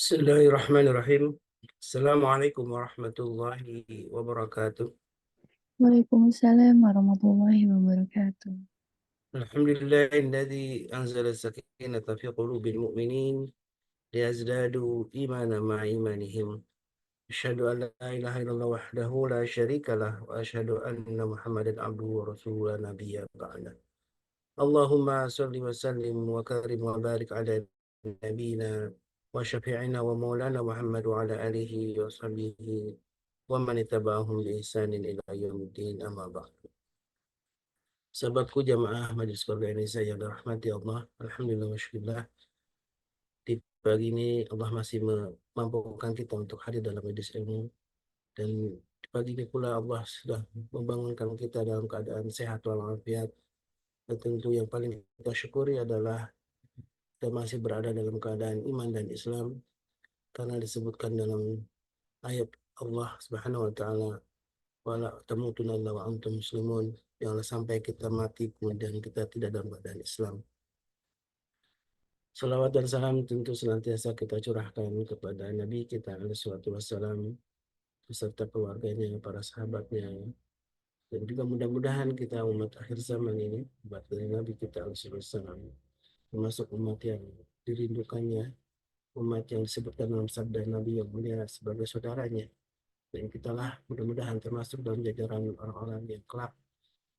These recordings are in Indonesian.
Bismillahirrahmanirrahim. Assalamualaikum warahmatullahi wabarakatuh. Waalaikumsalam warahmatullahi wabarakatuh. Alhamdulillahilladzi anzala sakinata fi qulubil mu'minin liyazdadu imanan ma'a imanihim. Asyhadu an la ilaha illallah wahdahu la syarika lah wa asyhadu anna Muhammadan abduhu wa rasuluhu la nabiyya ba'da. Allahumma shalli wa sallim wa karim wa barik ala nabiyyina wa syafi'ina wa maulana Muhammad wa ala alihi wa sahbihi wa man ittaba'ahum bi ihsanin ila yaumiddin amma ba'd. Sahabatku jamaah Majelis Keluarga Indonesia yang dirahmati Allah, alhamdulillah wa syukurillah, di pagi ini Allah masih memampukan kita untuk hadir dalam majelis ilmu, dan di pagi ini pula Allah sudah membangunkan kita dalam keadaan sehat walafiat. Dan tentu yang paling kita syukuri adalah kita masih berada dalam keadaan iman dan Islam, karena disebutkan dalam ayat Allah Subhanahu wa taala, wala tamutunna illa wa antum muslimun, janganlah sampai kita mati kemudian kita tidak dalam keadaan Islam. Salawat dan salam tentu senantiasa kita curahkan kepada Nabi kita alaihi salatu wassalam beserta keluarganya, para sahabatnya, dan juga mudah-mudahan kita umat akhir zaman ini, umat dari Nabi kita alaihi salatu wassalam, termasuk umat yang dirindukannya, umat yang disebutkan dalam sabda Nabi yang mulia sebagai saudaranya. Dan kitalah mudah-mudahan termasuk dalam jajaran orang-orang yang kelak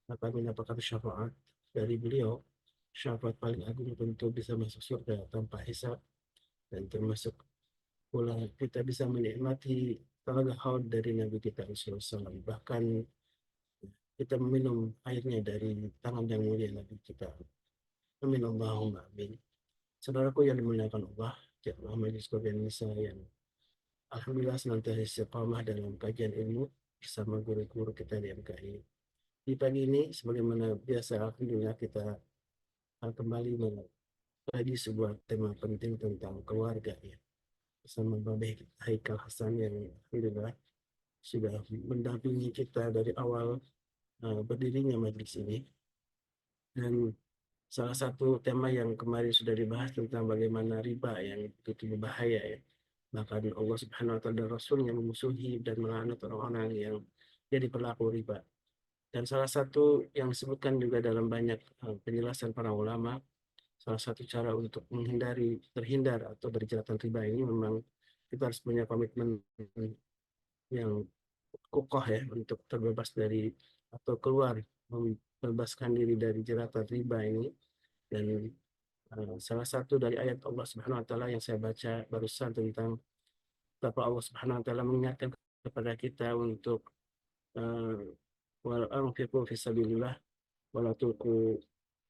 akan mendapatkan syafaat dari beliau, syafaat paling agung tentu bisa masuk surga tanpa hisab, dan termasuk pula kita bisa menikmati telaga haud dari Nabi kita SAW. Bahkan kita meminum airnya dari tangan yang mulia Nabi kita. Amin Allahumma amin. Saudaraku yang dimuliakan Allah, jemaah Majelis Keluarga Indonesia yang alhamdulillah senantiasa istiqamah dalam kajian ilmu bersama guru-guru kita di MKI. Di pagi ini, sebagaimana biasa, alhamdulillah kita kembali lagi sebuah tema penting tentang keluarga ya, bersama Babeh Haikal Hasan yang alhamdulillah sudah mendampingi kita dari awal berdirinya majelis ini. Dan salah satu tema yang kemarin sudah dibahas tentang bagaimana riba yang begitu berbahaya ya. Bahkan Allah Subhanahu wa taala dan Rasulnya memusuhi dan melaknat orang-orang yang jadi pelaku riba. Dan salah satu yang disebutkan juga dalam banyak penjelasan para ulama, salah satu cara untuk terhindar atau dari jeratan riba ini memang kita harus punya komitmen yang kokoh ya untuk terbebas dari atau keluar, membebaskan diri dari jeratan riba ini. Dan salah satu dari ayat Allah Subhanahu wa taala yang saya baca barusan tentang betapa Allah Subhanahu wa taala mengingatkan kepada kita untuk uh, wal anfiqu fi sabilillah wala tulqu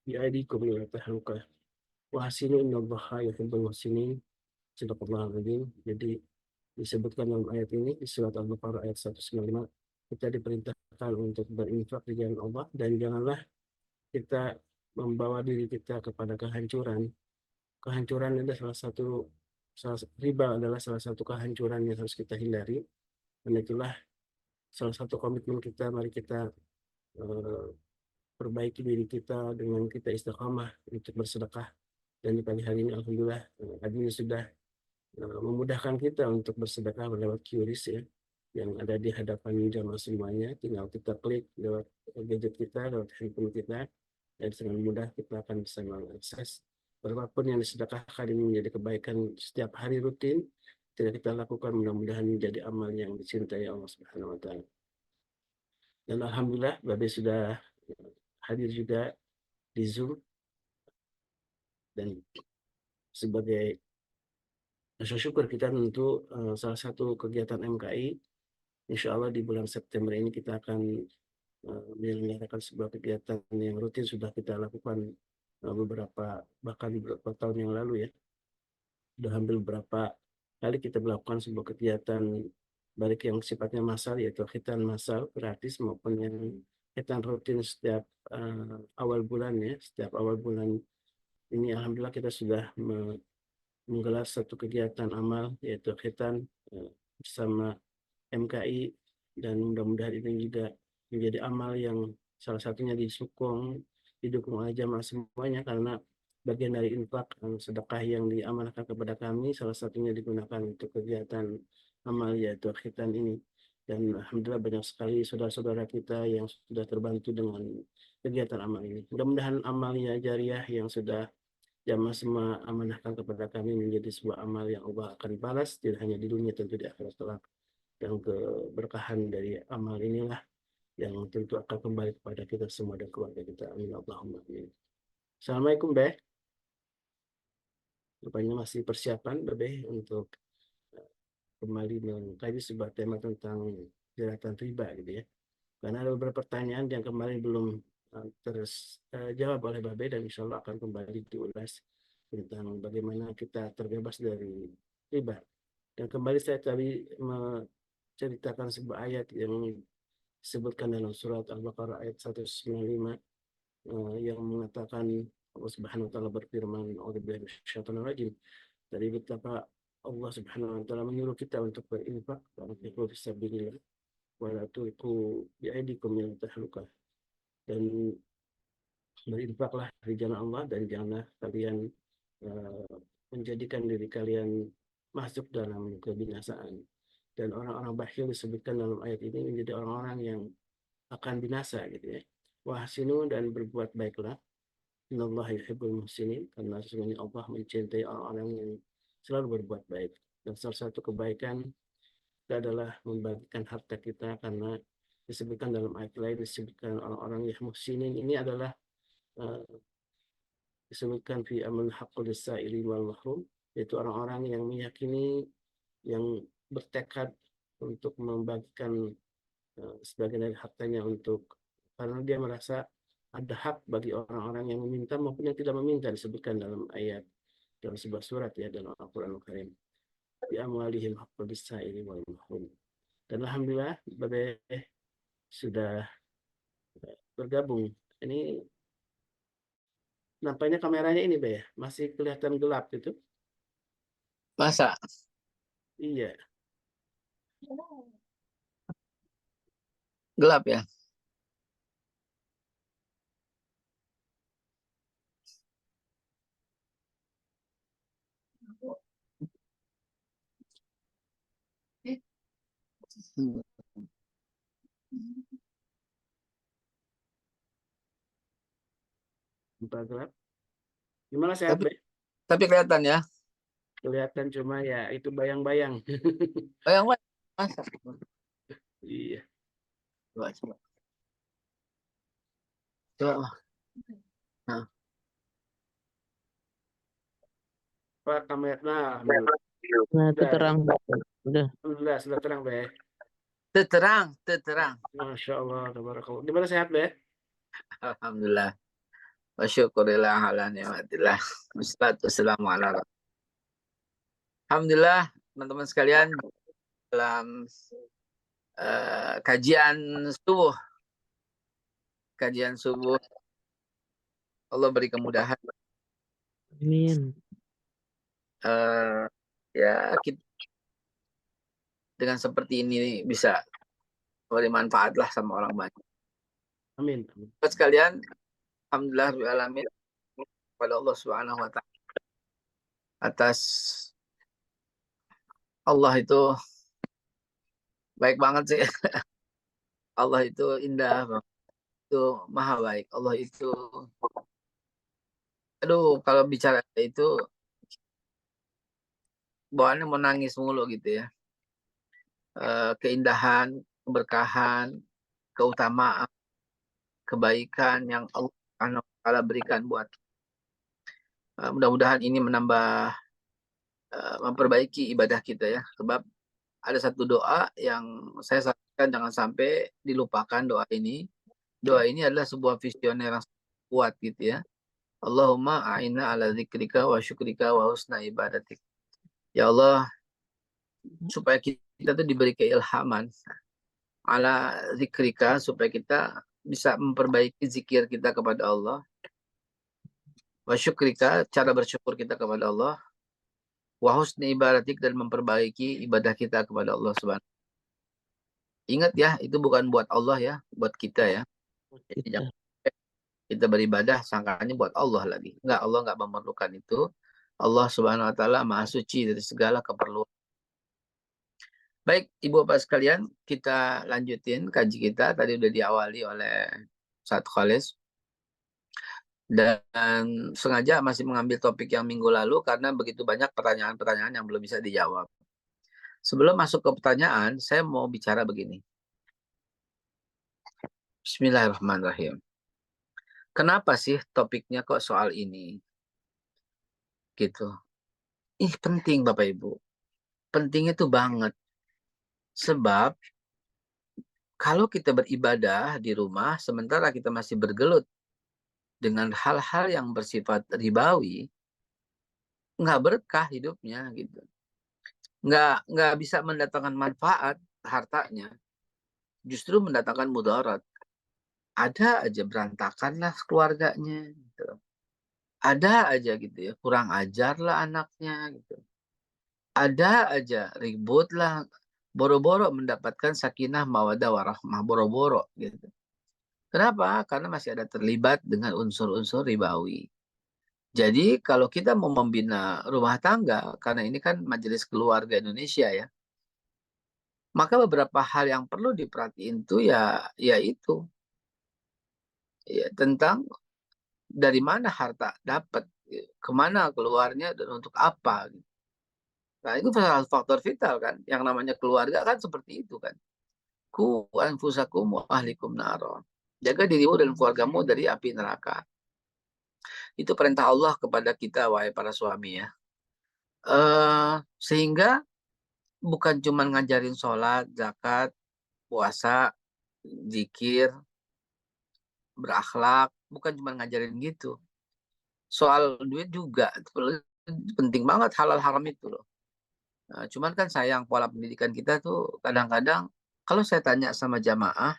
bi aydikum ila tahlukah wa hasinu innallaha yuhibbul muhsinin. Sadaqallahul azim. Jadi disebutkan dalam ayat ini di surat Al-Baqarah ayat 195, kita diperintahkan untuk berinfak di jalan Allah, dan janganlah kita membawa diri kita kepada kehancuran. Kehancuran adalah riba adalah salah satu kehancuran yang harus kita hindari. Dan itulah salah satu komitmen kita. Mari kita uh, perbaiki diri kita dengan kita istiqamah untuk bersedekah. Dan di pagi hari ini alhamdulillah admin sudah memudahkan kita untuk bersedekah lewat QRIS ya, yang ada di hadapan jamaah semuanya. Tinggal kita klik lewat gadget kita, lewat handphone kita, dan dengan mudah kita akan bisa mengakses berapapun yang disedekahkan ini menjadi kebaikan setiap hari rutin tidak kita lakukan, mudah-mudahan menjadi amal yang dicintai Allah Subhanahu wa taala. Dan alhamdulillah Babe sudah hadir juga di Zoom, dan sebagai rasa syukur kita tentu salah satu kegiatan MKI, insya Allah di bulan September ini kita akan menyelenggarakan sebuah kegiatan yang rutin sudah kita lakukan bahkan beberapa tahun yang lalu ya. Sudah hampir beberapa kali kita melakukan sebuah kegiatan baik yang sifatnya massal, yaitu khitan massal gratis, maupun yang khitan rutin setiap awal bulan ya. Setiap awal bulan ini alhamdulillah kita sudah menggelar satu kegiatan amal, yaitu khitan bersama MKI, dan mudah-mudahan ini juga menjadi amal yang salah satunya didukung oleh jamaah semuanya, karena bagian dari infak sedekah yang diamanahkan kepada kami, salah satunya digunakan untuk kegiatan amal yaitu khitan ini. Dan alhamdulillah banyak sekali saudara-saudara kita yang sudah terbantu dengan kegiatan amal ini. Mudah-mudahan amalnya jariah yang sudah jamaah semua amanahkan kepada kami menjadi sebuah amal yang Allah akan balas tidak hanya di dunia, tentu di akhirat kelak. Dan keberkahan dari amal inilah yang tentu akan kembali kepada kita semua dan keluarga kita. Amin Allahumma amin. Assalamualaikum Beh. Rupanya masih persiapan Beh untuk kembali mengkaji sebuah tema tentang jeratan riba gitu ya. Karena ada beberapa pertanyaan yang kemarin belum terjawab oleh Babe dan insya Allah akan kembali diulas tentang bagaimana kita terbebas dari riba. Dan kembali saya tadi menceritakan sebuah ayat yang disebutkan dalam surat Al-Baqarah ayat 195 yang mengatakan Allah Subhanahu wa taala berfirman, "A'udzubillahi minasyaitonir rajim." Dari betapa Allah Subhanahu wa taala menyuruh kita untuk berinfak, anfiqu fisabilillah wa la tulqu bi'aidikum ila tahlukah. Dan berinfaklah di jalan Allah dan janganlah kalian uh, menjadikan diri kalian masuk dalam kebinasaan. Dan orang-orang bakhil disebutkan dalam ayat ini menjadi orang-orang yang akan binasa gitu ya. Wahsinu dan berbuat baiklah. Innallaha yuhibbul muhsinin, karena sesungguhnya Allah mencintai orang-orang yang selalu berbuat baik. Dan salah satu kebaikan itu adalah membagikan harta kita, karena disebutkan dalam ayat lain, disebutkan orang-orang yang muhsinin ini adalah uh, disebutkan fi amal haqqul sa'ili wal mahrum, yaitu orang-orang yang meyakini, yang bertekad untuk membagikan sebagian dari hartanya untuk, karena dia merasa ada hak bagi orang-orang yang meminta maupun yang tidak meminta, disebutkan dalam ayat dalam sebuah surat ya dalam Al-Qur'anul Karim. Bi amwalihim haqqul bisaili wal mahrum. Dan alhamdulillah Babe sudah bergabung. Ini nampaknya kameranya ini Be ya, masih kelihatan gelap gitu. Masa? Iya. Gelap ya? Gelap. Gimana sehat Be? Tapi kelihatan ya? Kelihatan, cuma ya itu bayang-bayang. Bayang masa? Iya. Coba. Coba. Nah. Pak kamera, nah itu terang. Udah. Alhamdulillah sudah terang Be. Terang. Masya Allah, tabarakallah. Gimana sehat Be? Alhamdulillah. Wa syukurillah ala ni'matillah. Wassalatu wassalamu ala rasulillah. Alhamdulillah, teman-teman sekalian, dalam kajian subuh Allah beri kemudahan. Amin. Ya kita dengan seperti ini bisa beri manfaat lah sama orang banyak. Amin. Teman sekalian, alhamdulillah alamin kepada Allah Subhanahu wa taala atas Allah itu baik banget sih. Allah itu indah, itu maha baik. Allah itu, aduh, kalau bicara itu bawaannya mau nangis mulu gitu ya. Keindahan, keberkahan, keutamaan, kebaikan yang Allah berikan buat. Mudah-mudahan ini menambah, memperbaiki ibadah kita ya. Sebab ada satu doa yang saya sarankan jangan sampai dilupakan doa ini. Doa ini adalah sebuah visioner yang kuat gitu ya. Allahumma a'inna ala zikrika wa syukrika wa husna ibadatik. Ya Allah, supaya kita tuh diberi keilhaman ala zikrika, supaya kita bisa memperbaiki zikir kita kepada Allah. Wa syukrika, cara bersyukur kita kepada Allah. Wa husni ibadatik, dan memperbaiki ibadah kita kepada Allah Subhanahu. Ingat ya, itu bukan buat Allah ya, buat kita ya. Jadi Kita beribadah sangkanya buat Allah lagi. Enggak, Allah enggak memerlukan itu. Allah Subhanahu wa taala Maha suci dari segala keperluan. Baik, Ibu Bapak sekalian, kita lanjutin kaji kita. Tadi udah diawali oleh Ustadz Khalis. Dan sengaja masih mengambil topik yang minggu lalu karena begitu banyak pertanyaan-pertanyaan yang belum bisa dijawab. Sebelum masuk ke pertanyaan, saya mau bicara begini. Bismillahirrahmanirrahim. Kenapa sih topiknya kok soal ini? Gitu. Penting Bapak Ibu. Penting itu banget. Sebab kalau kita beribadah di rumah, sementara kita masih bergelut dengan hal-hal yang bersifat ribawi, nggak berkah hidupnya gitu. Nggak bisa mendatangkan manfaat hartanya, justru mendatangkan mudarat. Ada aja berantakan lah keluarganya, gitu. Ada aja gitu ya, kurang ajar lah anaknya, gitu. Ada aja ribut lah, boro-boro mendapatkan sakinah mawadah warahmah, boro-boro gitu. Kenapa? Karena masih ada terlibat dengan unsur-unsur ribawi. Jadi kalau kita mau membina rumah tangga, karena ini kan Majelis Keluarga Indonesia ya, maka beberapa hal yang perlu diperhatiin itu ya itu ya tentang dari mana harta dapat, kemana keluarnya dan untuk apa. Nah itu salah satu faktor vital kan, yang namanya keluarga kan seperti itu kan. Ku anfusakum wa ahlikum naro. Jaga dirimu dan keluargamu dari api neraka. Itu perintah Allah kepada kita, wahai para suami ya. Sehingga bukan cuma ngajarin sholat, zakat, puasa, zikir, berakhlak, bukan cuma ngajarin gitu. Soal duit juga penting banget halal haram itu loh. Nah, cuman kan sayang pola pendidikan kita tuh kadang-kadang kalau saya tanya sama jamaah,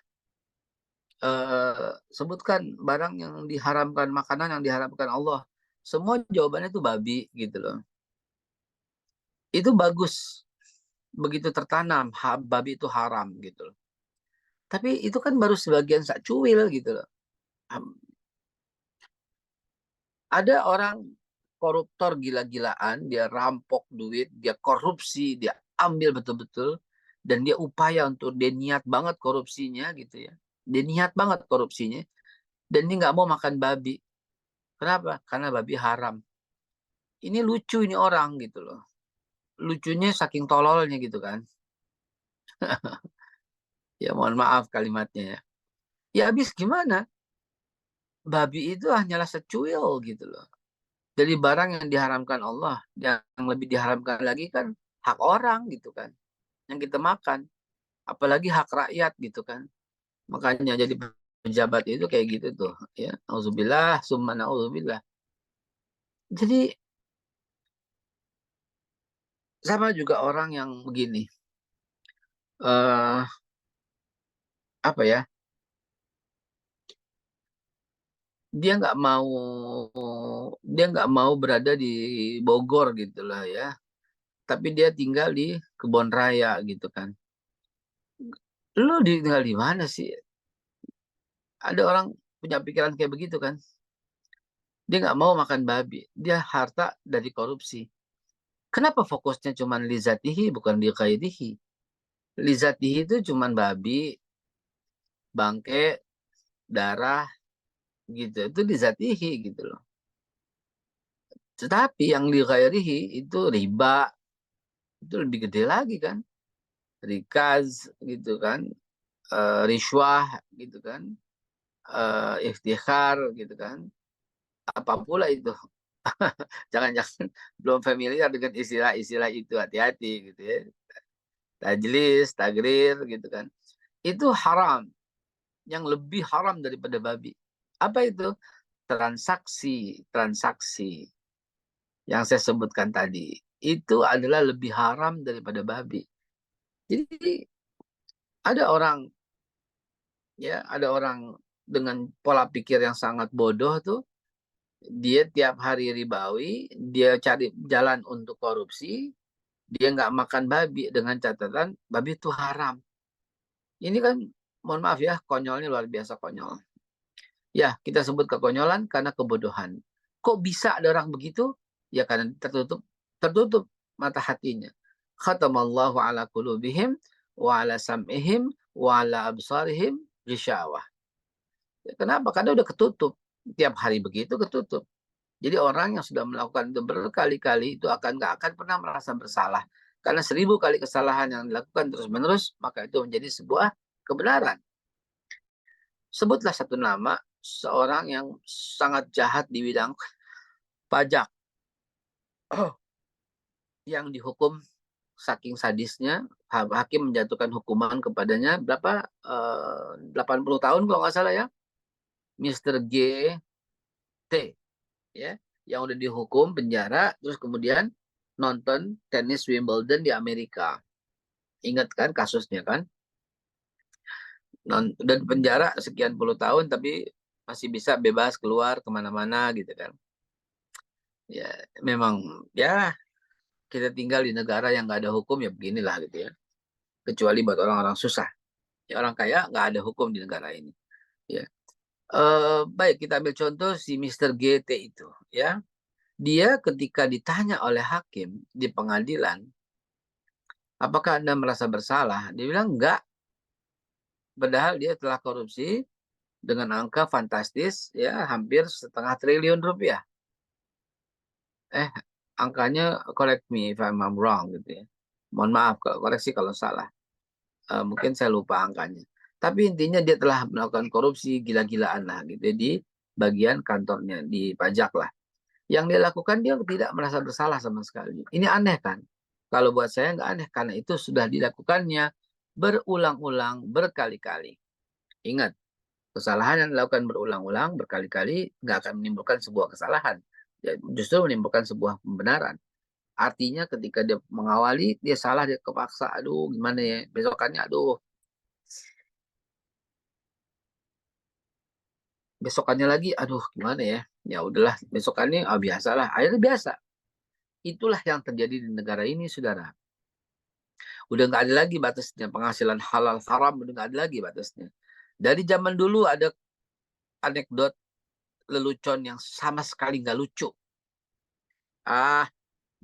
sebutkan barang yang diharamkan, makanan yang diharamkan Allah. Semua jawabannya tuh babi gitu loh. Itu bagus. Begitu tertanam, babi itu haram gitu loh. Tapi itu kan baru sebagian sak cuil gitu loh. Ada orang koruptor gila-gilaan, dia rampok duit, dia korupsi, dia ambil betul-betul, dan dia upaya untuk, dia niat banget korupsinya gitu ya. Dia niat banget korupsinya, dan dia nggak mau makan babi. Kenapa? Karena babi haram. Ini lucu ini orang gitu loh. Lucunya saking tololnya gitu kan. Ya mohon maaf kalimatnya ya. Ya habis gimana? Babi itu hanyalah secuil gitu loh. Jadi barang yang diharamkan Allah, yang lebih diharamkan lagi kan hak orang gitu kan. Yang kita makan. Apalagi hak rakyat gitu kan. Makanya jadi pejabat itu kayak gitu tuh. Ya, auzubillah, summa na'udzubillah. Jadi sama juga orang yang begini. Apa ya? Dia nggak mau berada di Bogor gitu lah ya. Tapi dia tinggal di Kebon Raya gitu kan. Lu tinggal di mana sih? Ada orang punya pikiran kayak begitu kan. Dia nggak mau makan babi. Dia harta dari korupsi. Kenapa fokusnya cuma lizatihi bukan li ghairihi? Lizatihi itu cuma babi, bangke, darah gitu. Itu lizatihi gitu loh. Tetapi yang li ghairihi itu riba. Itu lebih gede lagi kan. Rikaz gitu kan. Riswah gitu kan. Iftikhar gitu kan. Apa pula itu. Jangan-jangan belum familiar dengan istilah-istilah itu, hati-hati gitu ya. Tajlis, tagrir gitu kan. Itu haram. Yang lebih haram daripada babi. Apa itu? Transaksi yang saya sebutkan tadi. Itu adalah lebih haram daripada babi. Jadi ada orang dengan pola pikir yang sangat bodoh tuh, dia tiap hari ribawi, dia cari jalan untuk korupsi, dia nggak makan babi dengan catatan babi itu haram. Ini kan, mohon maaf ya, konyolnya luar biasa konyol. Ya, kita sebut kekonyolan karena kebodohan. Kok bisa ada orang begitu? Ya karena tertutup mata hatinya. Khatamallahu ala qulubihim wa ala sam'ihim wa ala absarihim ghishawah. Ya, kenapa? Karena udah ketutup. Tiap hari begitu ketutup. Jadi orang yang sudah melakukan itu berkali-kali itu nggak akan pernah merasa bersalah. Karena 1000 kali kesalahan yang dilakukan terus-menerus, maka itu menjadi sebuah kebenaran. Sebutlah satu nama seorang yang sangat jahat di bidang pajak. Yang dihukum saking sadisnya, hakim menjatuhkan hukuman kepadanya berapa? 80 tahun kalau nggak salah ya. Mr. GT ya, yang udah dihukum penjara terus kemudian nonton tenis Wimbledon di Amerika. Ingat kan kasusnya kan? Dan penjara sekian puluh tahun tapi masih bisa bebas keluar kemana-mana gitu kan. Ya memang ya kita tinggal di negara yang nggak ada hukum ya beginilah gitu ya. Kecuali buat orang-orang susah. Ya, orang kaya nggak ada hukum di negara ini. Ya. Baik kita ambil contoh si Mr. GT itu ya. Dia ketika ditanya oleh hakim di pengadilan, apakah Anda merasa bersalah? Dia bilang enggak. Padahal dia telah korupsi dengan angka fantastis ya hampir 1,5 triliun rupiah. Angkanya correct me if I'm wrong gitu ya. Mohon maaf koreksi kalau salah. Mungkin saya lupa angkanya. Tapi intinya dia telah melakukan korupsi gila-gilaan lah gitu ya, di bagian kantornya di pajak lah. Yang dia lakukan dia tidak merasa bersalah sama sekali. Ini aneh kan? Kalau buat saya nggak aneh karena itu sudah dilakukannya berulang-ulang berkali-kali. Ingat, kesalahan yang dilakukan berulang-ulang berkali-kali nggak akan menimbulkan sebuah kesalahan. Ya, justru menimbulkan sebuah pembenaran. Artinya ketika dia mengawali, dia salah, dia kepaksa. Aduh, gimana ya? Besokannya, aduh. Besokannya lagi, aduh gimana ya? Ya udahlah, besokannya biasalah. Akhirnya biasa. Itulah yang terjadi di negara ini, saudara. Udah nggak ada lagi batasnya. Penghasilan halal haram udah nggak ada lagi batasnya. Dari zaman dulu ada anekdot lelucon yang sama sekali nggak lucu.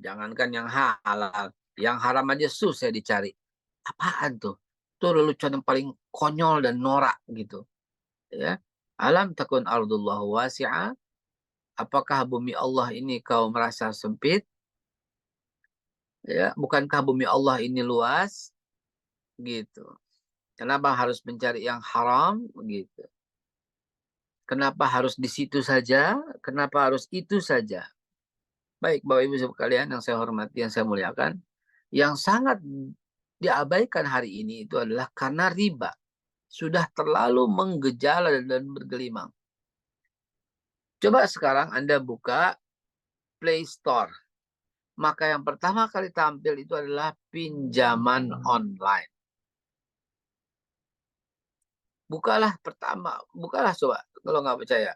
Jangankan yang halal, yang haram aja susah dicari. Apaan tuh? Itu lelucon yang paling konyol dan norak gitu. Ya. Alam takun ardullahu wasi'ah. Apakah bumi Allah ini kau merasa sempit? Ya, bukankah bumi Allah ini luas? Gitu. Kenapa harus mencari yang haram? Gitu. Kenapa harus di situ saja? Kenapa harus itu saja? Baik, Bapak Ibu sekalian yang saya hormati, yang saya muliakan, yang sangat diabaikan hari ini itu adalah karena riba sudah terlalu menggejala dan bergelimang. Coba sekarang Anda buka Play Store. Maka yang pertama kali tampil itu adalah pinjaman online. Bukalah coba kalau nggak percaya.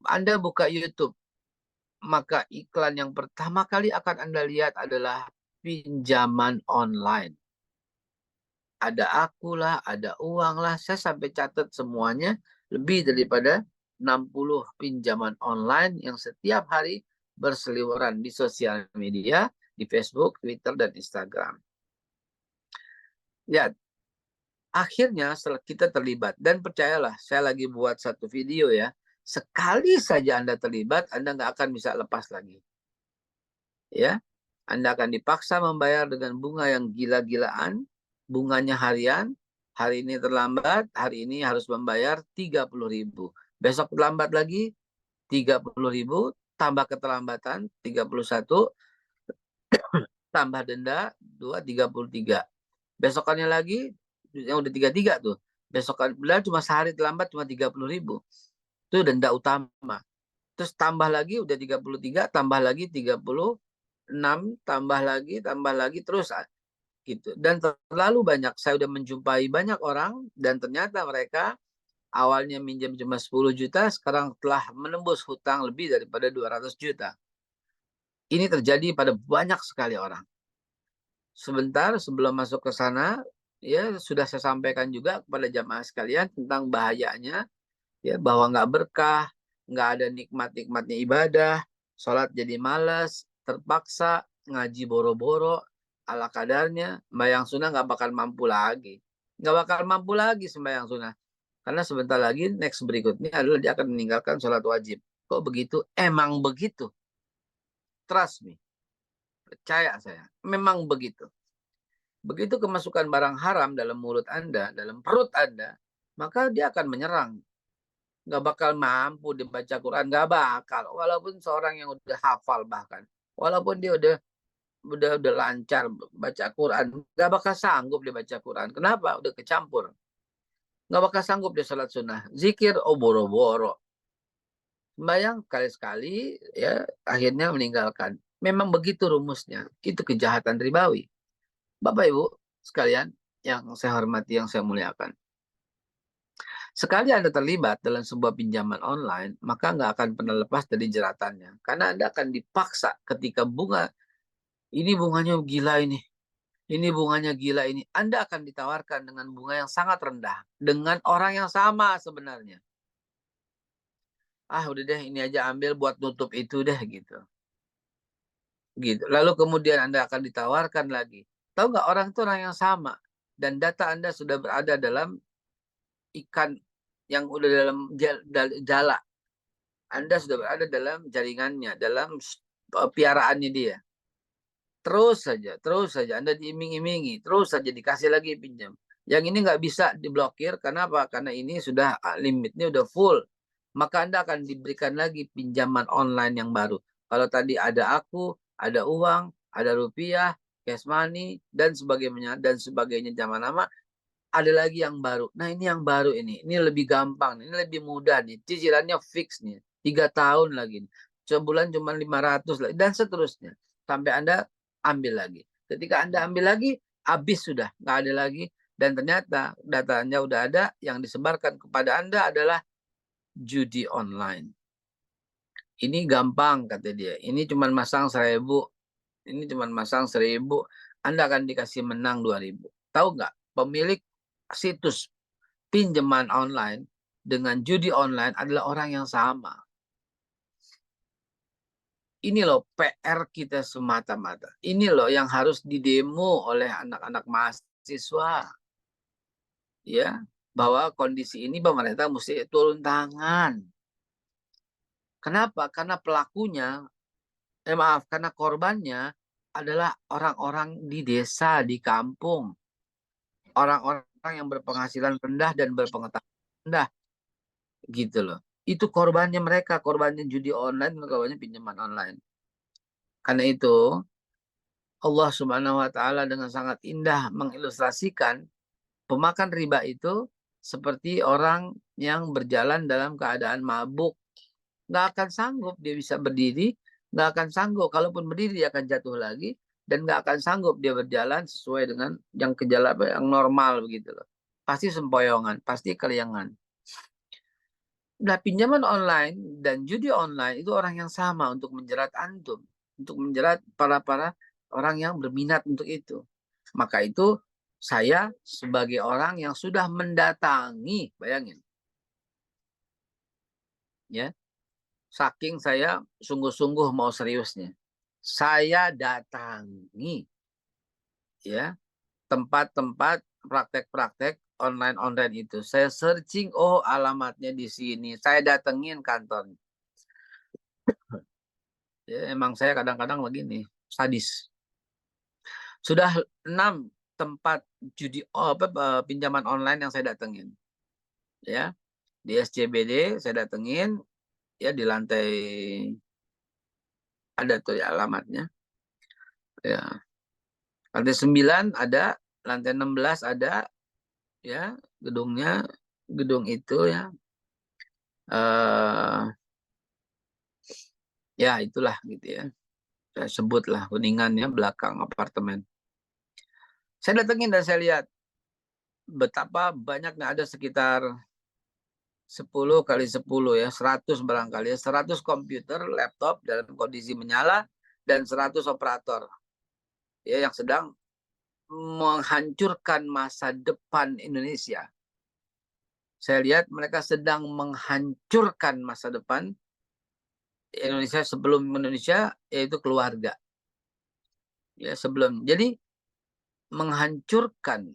Anda buka YouTube, maka iklan yang pertama kali akan Anda lihat adalah pinjaman online. Ada aku lah, ada uang lah, saya sampai catat semuanya lebih daripada 60 pinjaman online yang setiap hari berseliweran di sosial media, di Facebook, Twitter, dan Instagram. Ya, akhirnya setelah kita terlibat, dan percayalah, saya lagi buat satu video ya, sekali saja Anda terlibat, Anda nggak akan bisa lepas lagi. Ya, Anda akan dipaksa membayar dengan bunga yang gila-gilaan, bunganya harian, hari ini terlambat, hari ini harus membayar 30.000. Besok terlambat lagi 30.000, tambah keterlambatan 31, tambah denda 33. Besokannya lagi yang udah 33 tuh. Besokan cuma sehari terlambat cuma 30.000. Itu denda utama. Terus tambah lagi udah 33, tambah lagi 36, tambah lagi terus gitu. Dan terlalu banyak, saya udah menjumpai banyak orang dan ternyata mereka awalnya minjam cuma 10 juta, sekarang telah menembus hutang lebih daripada 200 juta. Ini terjadi pada banyak sekali orang. Sebentar sebelum masuk ke sana, ya sudah saya sampaikan juga kepada jamaah sekalian tentang bahayanya ya, bahwa nggak berkah, nggak ada nikmat-nikmatnya ibadah, sholat jadi malas, terpaksa, ngaji boro-boro, ala kadarnya, sembahyang sunnah nggak bakal mampu lagi. Nggak bakal mampu lagi sembahyang sunnah. Karena sebentar lagi next berikutnya adalah dia akan meninggalkan sholat wajib. Kok begitu? Emang begitu. Trust me. Percaya saya. Memang begitu. Begitu kemasukan barang haram dalam mulut Anda, dalam perut Anda, maka dia akan menyerang. Nggak bakal mampu dibaca Quran. Nggak bakal. Walaupun seorang yang udah hafal bahkan. Walaupun dia udah lancar baca Quran. Nggak bakal sanggup dibaca Quran. Kenapa? Udah kecampur. Nggak bakal sanggup dia sholat sunnah. Zikir, oh boro-boro. Sembayang kali-sekali, ya akhirnya meninggalkan. Memang begitu rumusnya. Itu kejahatan ribawi. Bapak Ibu sekalian yang saya hormati, yang saya muliakan. Sekali Anda terlibat dalam sebuah pinjaman online, maka nggak akan pernah lepas dari jeratannya. Karena Anda akan dipaksa ketika ini bunganya gila ini bunganya gila ini. Anda akan ditawarkan dengan bunga yang sangat rendah. Dengan orang yang sama sebenarnya. Ah udah deh ini aja ambil buat nutup itu deh gitu. Gitu. Lalu kemudian Anda akan ditawarkan lagi. Tahu nggak orang itu orang yang sama. Dan data Anda sudah berada dalam ikan yang udah dalam jala. Anda sudah berada dalam jaringannya, dalam piaraannya dia. Terus saja Anda diiming-imingi, terus saja dikasih lagi pinjam. Yang ini nggak bisa diblokir, kenapa? Karena ini sudah limitnya udah full. Maka Anda akan diberikan lagi pinjaman online yang baru. Kalau tadi ada aku, ada uang, ada rupiah, cash money, dan sebagainya zaman lama, ada lagi yang baru. Nah ini yang baru ini lebih gampang, ini lebih mudah nih. Cicilannya fix nih, 3 tahun lagi. Sebulan cuma 500 lagi, dan seterusnya. Sampai Anda ambil lagi. Ketika Anda ambil lagi, habis sudah, nggak ada lagi. Dan ternyata datanya udah ada, yang disebarkan kepada Anda adalah judi online. Ini gampang kata dia. Ini cuma masang 1.000. Ini cuma masang 1.000. Anda akan dikasih menang 2.000. Tahu nggak? Pemilik situs pinjaman online dengan judi online adalah orang yang sama. Ini loh PR kita semata-mata. Ini loh yang harus didemo oleh anak-anak mahasiswa. Ya, bahwa kondisi ini pemerintah mesti turun tangan. Kenapa? Karena pelakunya, karena korbannya adalah orang-orang di desa, di kampung. Orang-orang yang berpenghasilan rendah dan berpengetahuan rendah. Gitu loh. Itu korbannya mereka, korbannya judi online, korbannya pinjaman online. Karena itu, Allah Subhanahu wa Ta'ala dengan sangat indah mengilustrasikan pemakan riba itu seperti orang yang berjalan dalam keadaan mabuk. Nggak akan sanggup dia bisa berdiri, nggak akan sanggup. Kalaupun berdiri dia akan jatuh lagi, dan nggak akan sanggup dia berjalan sesuai dengan yang yang normal begitu loh. Pasti sempoyongan, pasti keliangan. Nah, pinjaman online dan judi online itu orang yang sama untuk menjerat antum, untuk menjerat para orang yang berminat untuk itu. Maka itu saya sebagai orang yang sudah mendatangi, bayangin, ya, saking saya sungguh-sungguh mau seriusnya, saya datangi, ya, tempat-tempat praktek-praktek online itu. Saya searching, oh alamatnya di sini. Saya datengin kantornya. Ya, emang saya kadang-kadang begini, sadis. Sudah 6 tempat judi pinjaman online yang saya datengin. Ya, di SCBD saya datengin, ya di lantai ada tuh ya alamatnya. Ya. Lantai 9 ada, lantai 16 ada, ya, gedung itu ya. Ya itulah gitu ya. Saya sebutlah Kuningan ya, belakang apartemen. Saya datengin dan saya lihat betapa banyaknya, ada sekitar 10 kali 10 ya, 100 barangkali ya, 100 komputer, laptop dalam kondisi menyala, dan 100 operator ya yang sedang menghancurkan masa depan Indonesia. Saya lihat mereka sedang menghancurkan masa depan Indonesia sebelum Indonesia, yaitu keluarga. Ya, sebelum. Jadi menghancurkan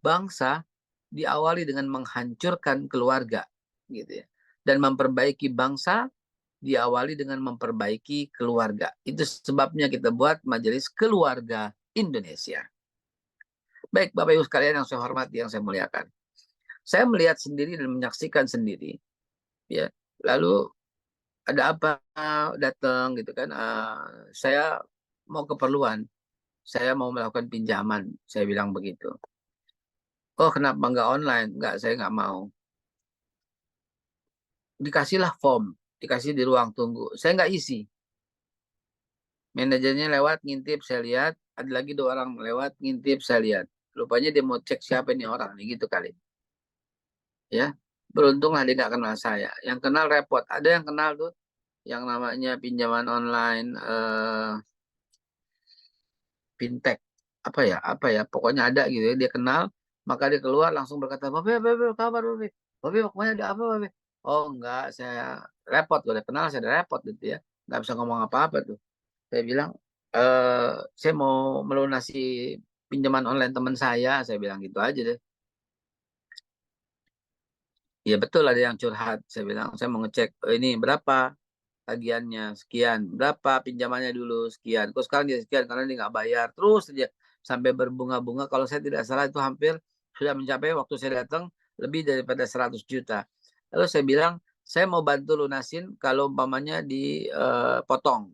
bangsa diawali dengan menghancurkan keluarga, gitu ya. Dan memperbaiki bangsa diawali dengan memperbaiki keluarga. Itu sebabnya kita buat Majelis Keluarga Indonesia. Baik, Bapak Ibu sekalian yang saya hormati, yang saya muliakan. Saya melihat sendiri dan menyaksikan sendiri, ya. Lalu ada apa datang gitu kan? Saya mau keperluan, saya mau melakukan pinjaman, saya bilang begitu. Oh, kenapa nggak online? Nggak, saya nggak mau. Dikasihlah form, dikasih di ruang tunggu. Saya nggak isi. Manajernya lewat, ngintip, saya lihat. Ada lagi 2 orang lewat, ngintip, saya lihat. Rupanya dia mau cek siapa ini orang, nih gitu kali. Ya, beruntunglah dia nggak kenal saya. Yang kenal repot. Ada yang kenal tuh, yang namanya pinjaman online, fintech, apa ya, pokoknya ada gitu ya, dia kenal, maka dia keluar langsung berkata, Babe, kabar Babe, Babe, pokoknya ada apa Babe? Oh enggak, saya repot, udah kenal saya udah repot gitu ya, nggak bisa ngomong apa-apa tuh. Saya bilang, saya mau melunasi pinjaman online teman saya bilang gitu aja deh. Ya betul, ada yang curhat, saya bilang saya mau ngecek, ini berapa tagihannya, sekian, berapa pinjamannya dulu, sekian, kok sekarang dia sekian karena dia nggak bayar, terus saja sampai berbunga-bunga. Kalau saya tidak salah itu hampir sudah mencapai, waktu saya datang, lebih daripada 100 juta. Lalu saya bilang, saya mau bantu lunasin kalau umpamanya dipotong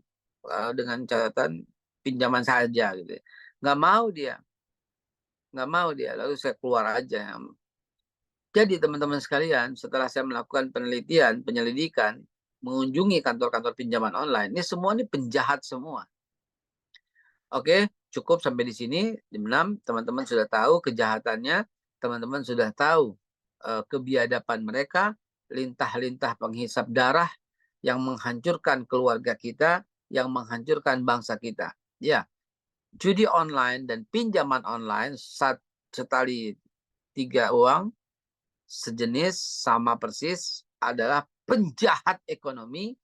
dengan catatan pinjaman saja gitu. Nggak mau dia, nggak mau dia. Lalu saya keluar aja. Jadi teman-teman sekalian, setelah saya melakukan penelitian, penyelidikan, mengunjungi kantor-kantor pinjaman online, ini semua ini penjahat semua. Oke, cukup sampai di sini. Jam 6, teman-teman sudah tahu kejahatannya, teman-teman sudah tahu kebiadaban mereka, lintah-lintah penghisap darah yang menghancurkan keluarga kita, yang menghancurkan bangsa kita. Ya, judi online dan pinjaman online setali 3 uang, sejenis, sama persis, adalah penjahat ekonomi,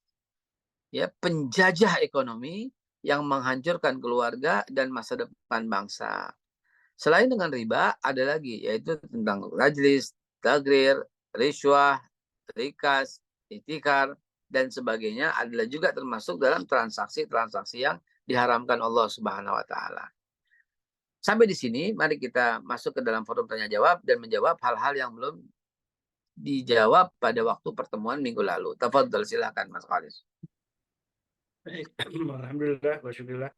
ya, penjajah ekonomi yang menghancurkan keluarga dan masa depan bangsa. Selain dengan riba, ada lagi, yaitu tentang rajlis, tagrir, riswah, rikas, itikar, dan sebagainya, adalah juga termasuk dalam transaksi-transaksi yang diharamkan Allah Subhanahu wa Ta'ala. Sampai di sini, mari kita masuk ke dalam forum tanya jawab dan menjawab hal-hal yang belum dijawab pada waktu pertemuan minggu lalu. Tafadhol, silakan Mas Khalis. Baik, alhamdulillah, wasyukurillah.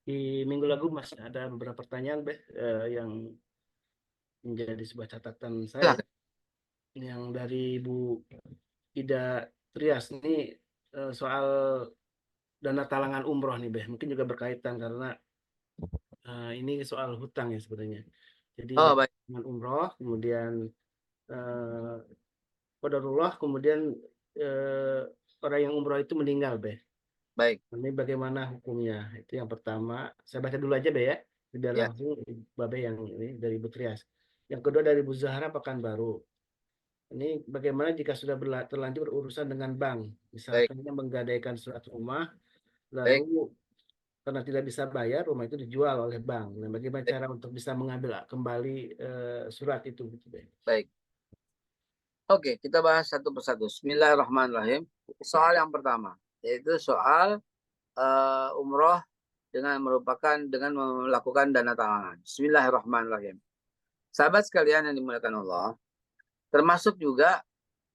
Di minggu lalu masih ada beberapa pertanyaan yang menjadi sebuah catatan saya. Silakan. Yang dari Bu Ida Trias ini soal dana talangan umroh nih, mungkin juga berkaitan karena ini soal hutang ya sebenarnya. Jadi Oh, dana baik. talangan umroh, kemudian qadarullah, kemudian orang yang umroh itu meninggal, Baik. Ini bagaimana hukumnya? Itu yang pertama. Saya baca dulu aja, ya. Biar Ya. langsung Babe yang ini dari Bu Trias. Yang kedua dari Bu Zahra Pekanbaru. Ini bagaimana jika sudah terlanjur urusan dengan bank, Baik. misalkan menggadaikan surat rumah, Baik. lalu karena tidak bisa bayar, rumah itu dijual oleh bank. Nah, bagaimana Baik. cara untuk bisa mengambil kembali surat itu? Baik. Oke, kita bahas satu persatu. Bismillahirrahmanirrahim. Soal yang pertama, yaitu soal umroh dengan melakukan dana talangan. Bismillahirrahmanirrahim. Sahabat sekalian yang dimuliakan Allah, termasuk juga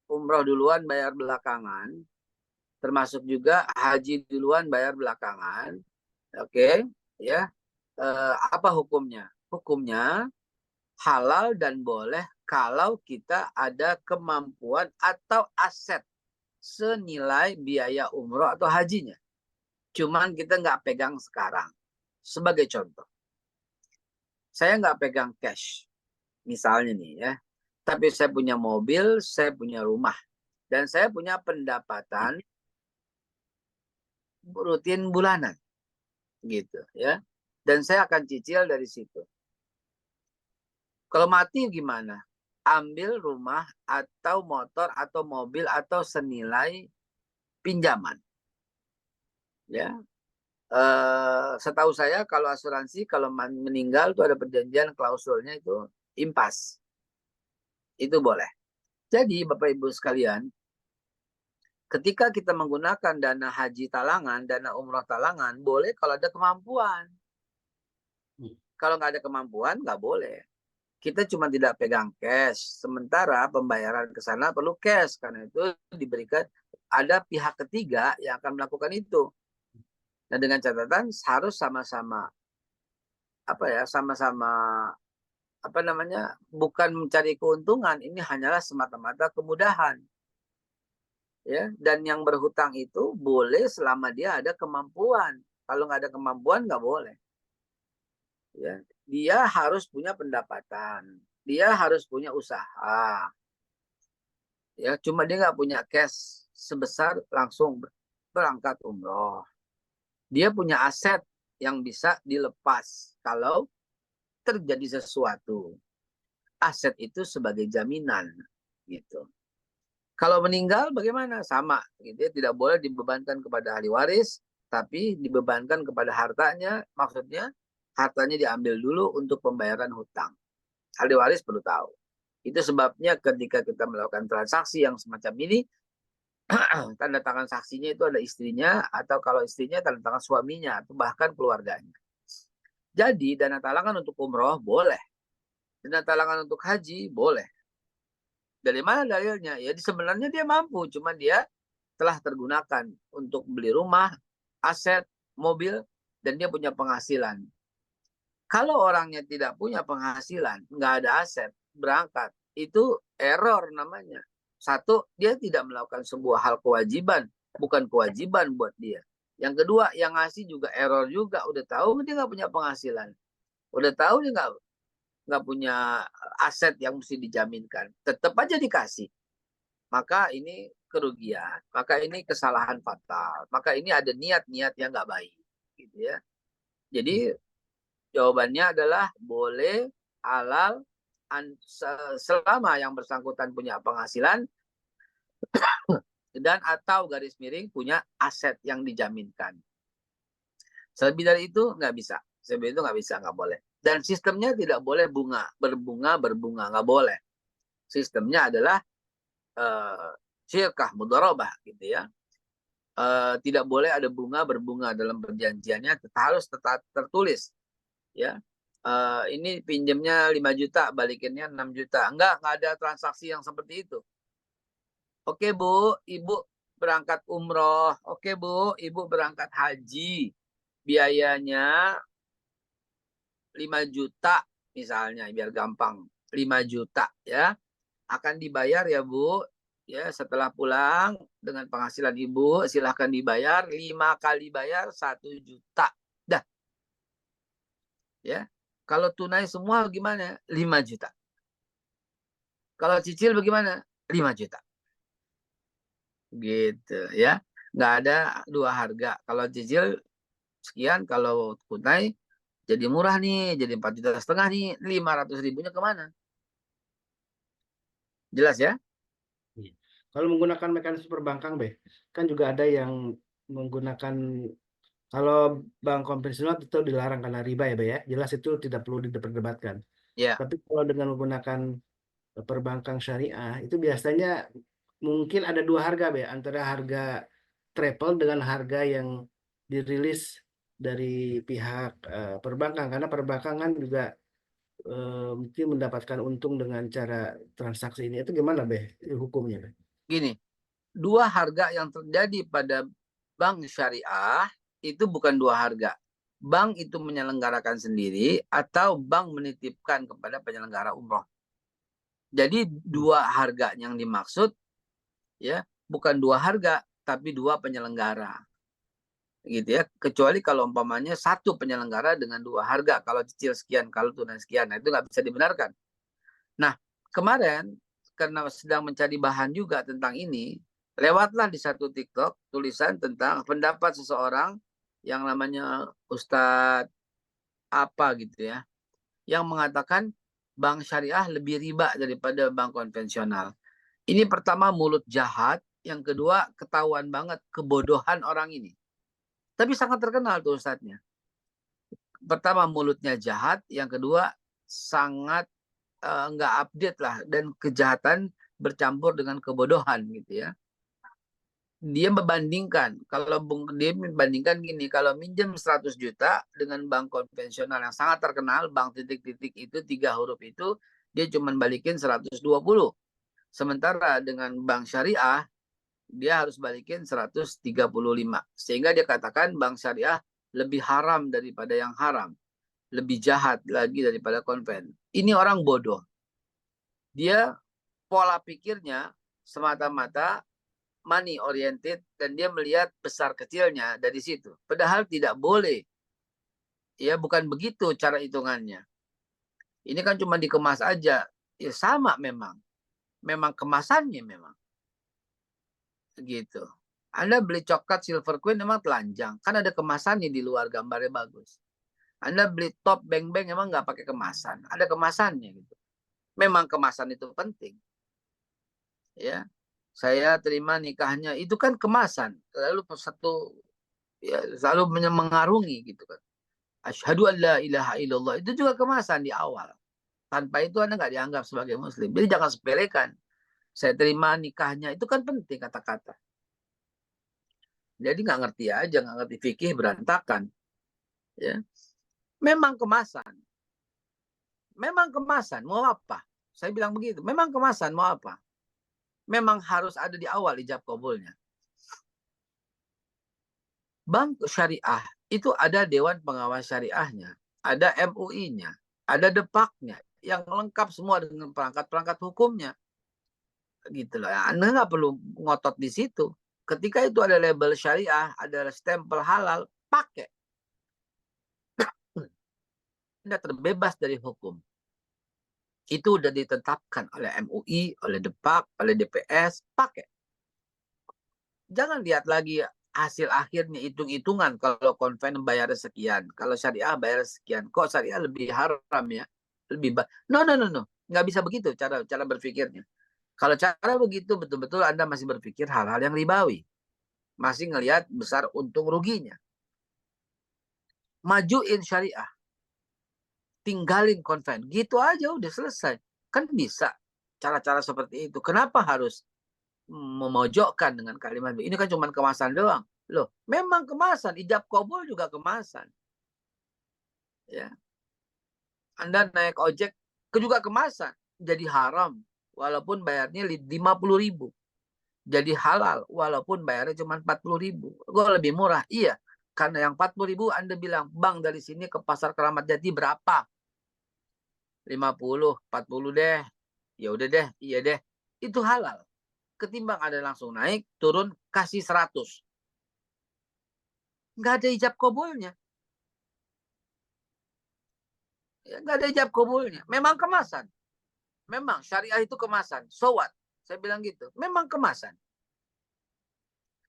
umroh duluan bayar belakangan, termasuk juga haji duluan bayar belakangan. Oke, ya. Apa hukumnya? Hukumnya halal dan boleh kalau kita ada kemampuan atau aset senilai biaya umroh atau hajinya. Cuman kita nggak pegang sekarang. Sebagai contoh, saya nggak pegang cash, misalnya nih ya. Tapi saya punya mobil, saya punya rumah, dan saya punya pendapatan rutin bulanan, gitu ya. Dan saya akan cicil dari situ. Kalau mati gimana? ambil rumah atau motor atau mobil atau senilai pinjaman. Ya, setahu saya kalau asuransi kalau meninggal tuh ada perjanjian klausulnya itu impas. Itu boleh. Jadi Bapak Ibu sekalian, ketika kita menggunakan dana haji talangan, dana umroh talangan, boleh kalau ada kemampuan. Kalau nggak ada kemampuan, nggak boleh. Kita cuma tidak pegang cash. Sementara pembayaran ke sana perlu cash. Karena itu diberikan ada pihak ketiga yang akan melakukan itu. Nah, dengan catatan harus sama-sama sama-sama bukan mencari keuntungan, ini hanyalah semata-mata kemudahan. Ya, dan yang berhutang itu boleh selama dia ada kemampuan. Kalau nggak ada kemampuan nggak boleh. Ya, dia harus punya pendapatan, dia harus punya usaha. Ya, cuma dia nggak punya cash sebesar langsung berangkat umroh. Dia punya aset yang bisa dilepas kalau terjadi sesuatu. Aset itu sebagai jaminan, gitu. Kalau meninggal bagaimana? Sama, gitu ya. Tidak boleh dibebankan kepada ahli waris, tapi dibebankan kepada hartanya. Maksudnya hartanya diambil dulu untuk pembayaran hutang. Ahli waris perlu tahu. Itu sebabnya ketika kita melakukan transaksi yang semacam ini, tanda tangan saksinya itu ada istrinya, atau kalau istrinya tanda tangan suaminya, atau bahkan keluarganya. Jadi dana talangan untuk umroh boleh. Dana talangan untuk haji boleh. Dari mana dalilnya? Ya sebenarnya dia mampu, cuma dia telah tergunakan untuk beli rumah, aset, mobil, dan dia punya penghasilan. Kalau orangnya tidak punya penghasilan, nggak ada aset, berangkat, itu error namanya. Satu, dia tidak melakukan sebuah hal kewajiban, bukan kewajiban buat dia. Yang kedua, yang ngasih juga error juga, udah tahu dia nggak punya penghasilan, udah tahu dia nggak punya aset yang mesti dijaminkan, tetap aja dikasih. Maka ini kerugian, maka ini kesalahan fatal, maka ini ada niat-niat yang nggak baik, gitu ya. Jadi jawabannya adalah boleh, halal, selama yang bersangkutan punya penghasilan dan atau garis miring punya aset yang dijaminkan. Selebih dari itu nggak bisa, selebih itu nggak bisa, nggak boleh. Dan sistemnya tidak boleh berbunga, nggak boleh. Sistemnya adalah syirkah mudharabah, gitu ya. Tidak boleh ada berbunga dalam perjanjiannya, harus tetap tertulis. Ya, ini pinjamnya 5 juta, balikinnya 6 juta. Enggak ada transaksi yang seperti itu. Oke Bu, Ibu berangkat umroh. Oke Bu, Ibu berangkat haji. Biayanya 5 juta misalnya, biar gampang. 5 juta ya. Akan dibayar ya Bu. Ya, setelah pulang dengan penghasilan Ibu, silahkan dibayar. 5 kali bayar 1 juta. Dah. Ya. Kalau tunai semua gimana? 5 juta. Kalau cicil bagaimana? 5 juta. Gitu ya. Nggak ada dua harga. Kalau cicil sekian, kalau tunai jadi murah nih, jadi 4,5 juta nih, 500 ribunya kemana? Jelas ya? Kalau menggunakan mekanisme perbankan, kan juga ada yang menggunakan, kalau bank konvensional itu dilarang karena riba ya, ya. Jelas itu tidak perlu diperdebatkan. Ya. Tapi kalau dengan menggunakan perbankan syariah, itu biasanya mungkin ada dua harga, antara harga travel dengan harga yang dirilis dari pihak perbankan. Karena perbankan kan juga mungkin mendapatkan untung dengan cara transaksi ini. Itu gimana, hukumnya, Gini, dua harga yang terjadi pada bank syariah itu bukan dua harga. Bank itu menyelenggarakan sendiri atau bank menitipkan kepada penyelenggara umroh. Jadi dua harga yang dimaksud ya, bukan dua harga tapi dua penyelenggara. Gitu ya. Kecuali kalau umpamanya satu penyelenggara dengan dua harga, kalau cicil sekian, kalau tunai sekian, nah itu nggak bisa dibenarkan. Nah, kemarin karena sedang mencari bahan juga tentang ini, lewatlah di satu TikTok tulisan tentang pendapat seseorang yang namanya Ustadz apa gitu ya, yang mengatakan bank syariah lebih riba daripada bank konvensional. Ini pertama mulut jahat, yang kedua ketahuan banget kebodohan orang ini. Tapi sangat terkenal tuh ustadznya. Pertama mulutnya jahat, yang kedua sangat nggak update lah, dan kejahatan bercampur dengan kebodohan gitu ya. Dia membandingkan gini, kalau minjem 100 juta dengan bank konvensional yang sangat terkenal, bank titik-titik itu 3 huruf itu, dia cuma balikin 120. Sementara dengan bank syariah, dia harus balikin 135. Sehingga dia katakan bank syariah lebih haram daripada yang haram. Lebih jahat lagi daripada konven. Ini orang bodoh. Dia pola pikirnya semata-mata money oriented, dan dia melihat besar kecilnya dari situ. Padahal tidak boleh. Ya, bukan begitu cara hitungannya. Ini kan cuma dikemas aja. Ya sama memang. Memang kemasannya memang. Gitu. Anda beli coklat Silver Queen memang telanjang. Kan ada kemasannya di luar, gambarnya bagus. Anda beli top beng-beng emang nggak pakai kemasan. Ada kemasannya gitu. Memang kemasan itu penting. Ya. Saya terima nikahnya, itu kan kemasan. Lalu satu ya selalu mengarungi gitu kan. Asyhadu an la ilaha illallah, itu juga kemasan di awal. Tanpa itu Anda nggak dianggap sebagai muslim. Jadi jangan sepelekan. Saya terima nikahnya, itu kan penting kata-kata. Jadi nggak ngerti aja, nggak ngerti fikih, berantakan. Ya. Memang kemasan. Memang kemasan, mau apa? Saya bilang begitu. Memang kemasan, mau apa? Memang harus ada di awal ijab kabulnya. Bank syariah itu ada Dewan Pengawas Syariahnya, ada MUI-nya, ada Depaknya, yang lengkap semua dengan perangkat-perangkat hukumnya. Gitu loh. Anda nggak perlu ngotot di situ. Ketika itu ada label syariah, ada stempel halal, pakai. Anda terbebas dari hukum. Itu udah ditetapkan oleh MUI, oleh Depak, oleh DPS, pakai. Jangan lihat lagi hasil akhirnya, hitung-hitungan. Kalau konven bayar sekian, kalau syariah bayar sekian. Kok syariah lebih haram ya? Lebih no. Nggak bisa begitu cara berpikirnya. Kalau cara begitu, betul-betul Anda masih berpikir hal-hal yang ribawi. Masih ngelihat besar untung ruginya. Majuin syariah. Tinggalin konven. Gitu aja udah selesai. Kan bisa cara-cara seperti itu. Kenapa harus memojokkan dengan kalimat ini? Kan cuma kemasan doang. Loh, memang kemasan. Ijab kabul juga kemasan. Ya. Anda naik ojek juga kemasan. Jadi haram. Walaupun bayarnya 50.000. Jadi halal. Walaupun bayarnya cuma 40.000. Gue lebih murah. Iya. Karena yang 40.000 Anda bilang, bang dari sini ke pasar Keramat Jati berapa? 50, 40 deh. Ya udah deh, iya deh. Itu halal. Ketimbang ada langsung naik, turun, kasih 100. Nggak ada ijab kabulnya. Ya, nggak ada ijab kabulnya. Memang kemasan. Memang syariah itu kemasan. So what? Saya bilang gitu. Memang kemasan.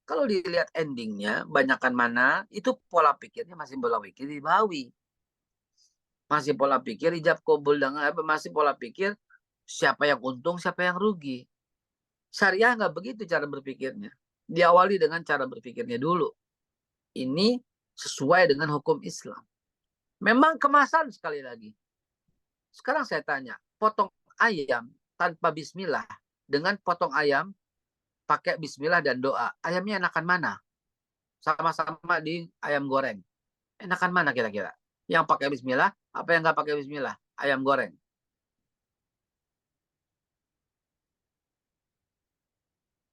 Kalau dilihat endingnya, banyakkan mana, itu pola pikirnya masih pola pikir ribawi. Masih pola pikir ijab kabul, dengan masih pola pikir siapa yang untung, siapa yang rugi. Syariah nggak begitu cara berpikirnya. Diawali dengan cara berpikirnya dulu. Ini sesuai dengan hukum Islam. Memang kemasan sekali lagi. Sekarang saya tanya, potong ayam tanpa bismillah dengan potong ayam pakai bismillah dan doa, ayamnya enakan mana? Sama-sama di ayam goreng. Enakan mana kira-kira? Yang pakai bismillah, apa yang nggak pakai bismillah? Ayam goreng.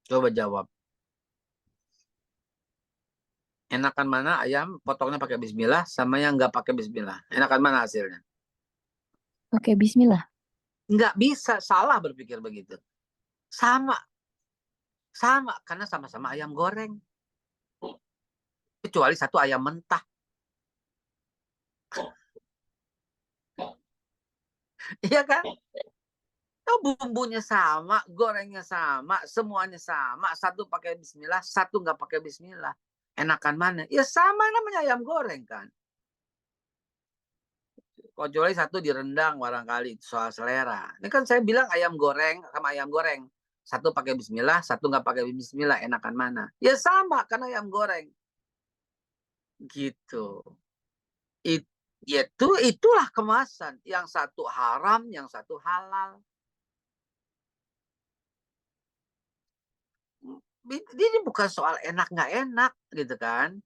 Coba jawab. Enakan mana ayam potongnya pakai bismillah sama yang nggak pakai bismillah? Enakan mana hasilnya? Oke, bismillah. Nggak bisa, salah berpikir begitu. Sama, karena sama-sama ayam goreng. Kecuali satu ayam mentah. Iya kan? Oh, bumbunya sama, gorengnya sama, semuanya sama. Satu pakai bismillah, satu nggak pakai bismillah. Enakan mana? Ya sama, namanya ayam goreng kan. Kecuali satu direndang barangkali soal selera. Ini kan saya bilang ayam goreng sama ayam goreng. Satu pakai bismillah, satu nggak pakai bismillah. Enakan mana? Ya sama, karena ayam goreng. Gitu. Itulah kemasan. Yang satu haram, yang satu halal. Ini bukan soal enak nggak enak gitu kan.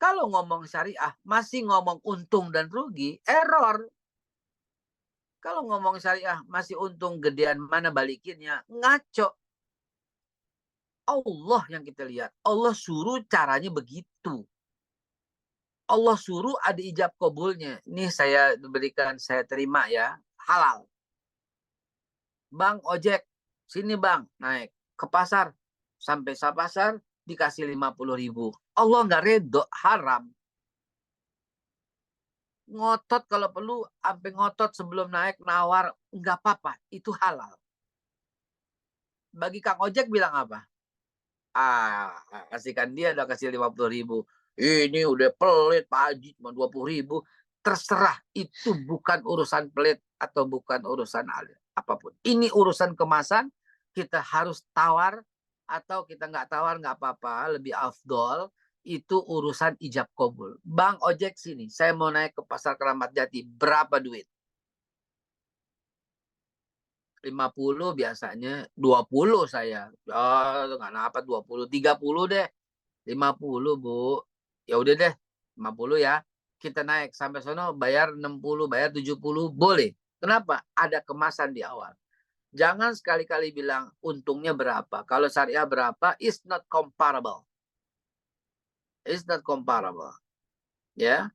Kalau ngomong syariah masih ngomong untung dan rugi, error. Kalau ngomong syariah masih untung gedean mana balikinnya, ngaco. Allah yang kita lihat. Allah suruh caranya begitu. Allah suruh ada ijab kabulnya. Ini saya berikan, saya terima ya. Halal. Bang ojek, sini bang, naik ke pasar. Sampai pasar dikasih 50.000. Allah nggak redho, haram. Ngotot kalau perlu, sampai ngotot sebelum naik, nawar, nggak apa-apa. Itu halal. Bagi Kang Ojek bilang apa? Kasihkan dia, udah kasih 50.000. Ini udah pelit, Pak Haji, cuma 20.000. Terserah, itu bukan urusan pelit atau bukan urusan apapun. Ini urusan kemasan, kita harus tawar, atau kita nggak tawar, nggak apa-apa, lebih afdol. Itu urusan ijab kabul. Bang ojek sini, saya mau naik ke pasar Keramat Jati, berapa duit? 50 biasanya, 20 saya. Nggak dapat 20, 30 deh. 50 Bu. Ya udah deh, 50 ya. Kita naik sampai sono bayar 60, bayar 70, boleh. Kenapa? Ada kemasan di awal. Jangan sekali-kali bilang untungnya berapa. Kalau syariah berapa, is not comparable. It's not comparable. Ya.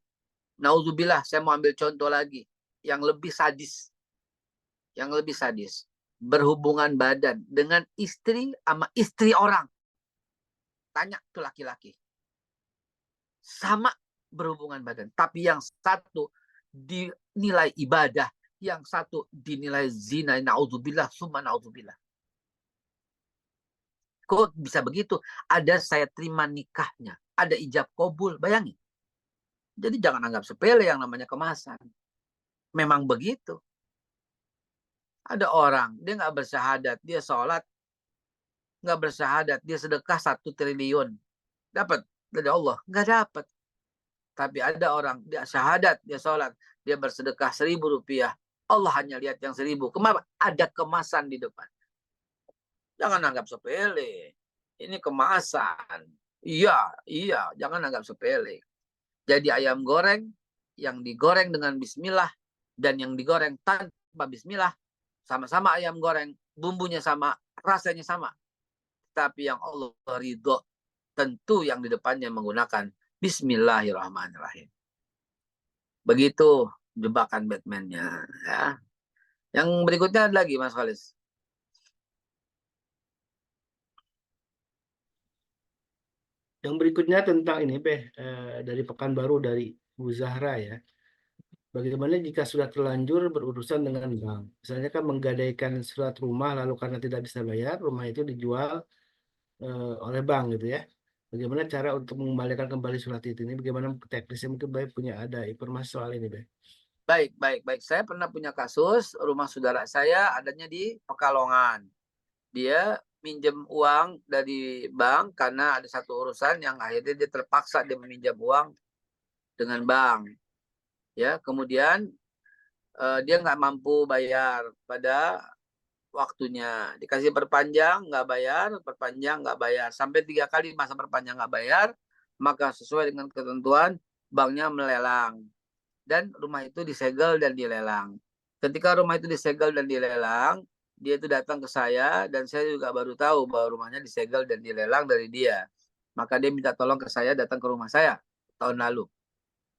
Nauzubillah, saya mau ambil contoh lagi yang lebih sadis. Yang lebih sadis. Berhubungan badan dengan istri sama istri orang. Tanya tuh laki-laki. Sama berhubungan badan. Tapi yang satu dinilai ibadah. Yang satu dinilai zina. Nauzubillah, summa nauzubillah. Kok bisa begitu? Ada saya terima nikahnya. Ada ijab kabul. Bayangin. Jadi jangan anggap sepele yang namanya kemasan. Memang begitu. Ada orang, dia nggak bersyahadat, dia sholat, nggak bersyahadat, dia sedekah 1 triliun. Dapat dari Allah? Nggak dapat. Tapi ada orang, dia syahadat, dia sholat, dia bersedekah 1.000 rupiah. Allah hanya lihat yang 1.000. Kenapa? Ada kemasan di depan. Jangan anggap sepele. Ini kemasan. Iya, jangan anggap sepele. Jadi ayam goreng, yang digoreng dengan bismillah, dan yang digoreng tanpa bismillah, sama-sama ayam goreng, bumbunya sama, rasanya sama. Tapi yang Allah ridho, tentu yang di depannya menggunakan bismillahirrahmanirrahim. Begitu jebakan Batman-nya. Ya. Yang berikutnya ada lagi, Mas Khalis. Yang berikutnya tentang ini, dari Pekanbaru, dari Bu Zahra ya. Bagaimana jika sudah terlanjur berurusan dengan bank? Misalnya kan menggadaikan surat rumah, lalu karena tidak bisa bayar, rumah itu dijual oleh bank gitu ya. Bagaimana cara untuk mengembalikan kembali surat itu? Ini bagaimana teknisnya, mungkin Baik punya ada informasi soal ini, Baik. Baik. Saya pernah punya kasus, rumah saudara saya adanya di Pekalongan. Dia minjem uang dari bank karena ada satu urusan yang akhirnya dia terpaksa dia meminjam uang dengan bank. Ya, kemudian dia nggak mampu bayar pada waktunya. Dikasih perpanjang, nggak bayar, perpanjang, nggak bayar. Sampai 3 kali masa perpanjang nggak bayar, maka sesuai dengan ketentuan, banknya melelang. Dan rumah itu disegel dan dilelang. Ketika rumah itu disegel dan dilelang, dia itu datang ke saya, dan saya juga baru tahu bahwa rumahnya disegel dan dilelang dari dia. Maka dia minta tolong ke saya, datang ke rumah saya tahun lalu.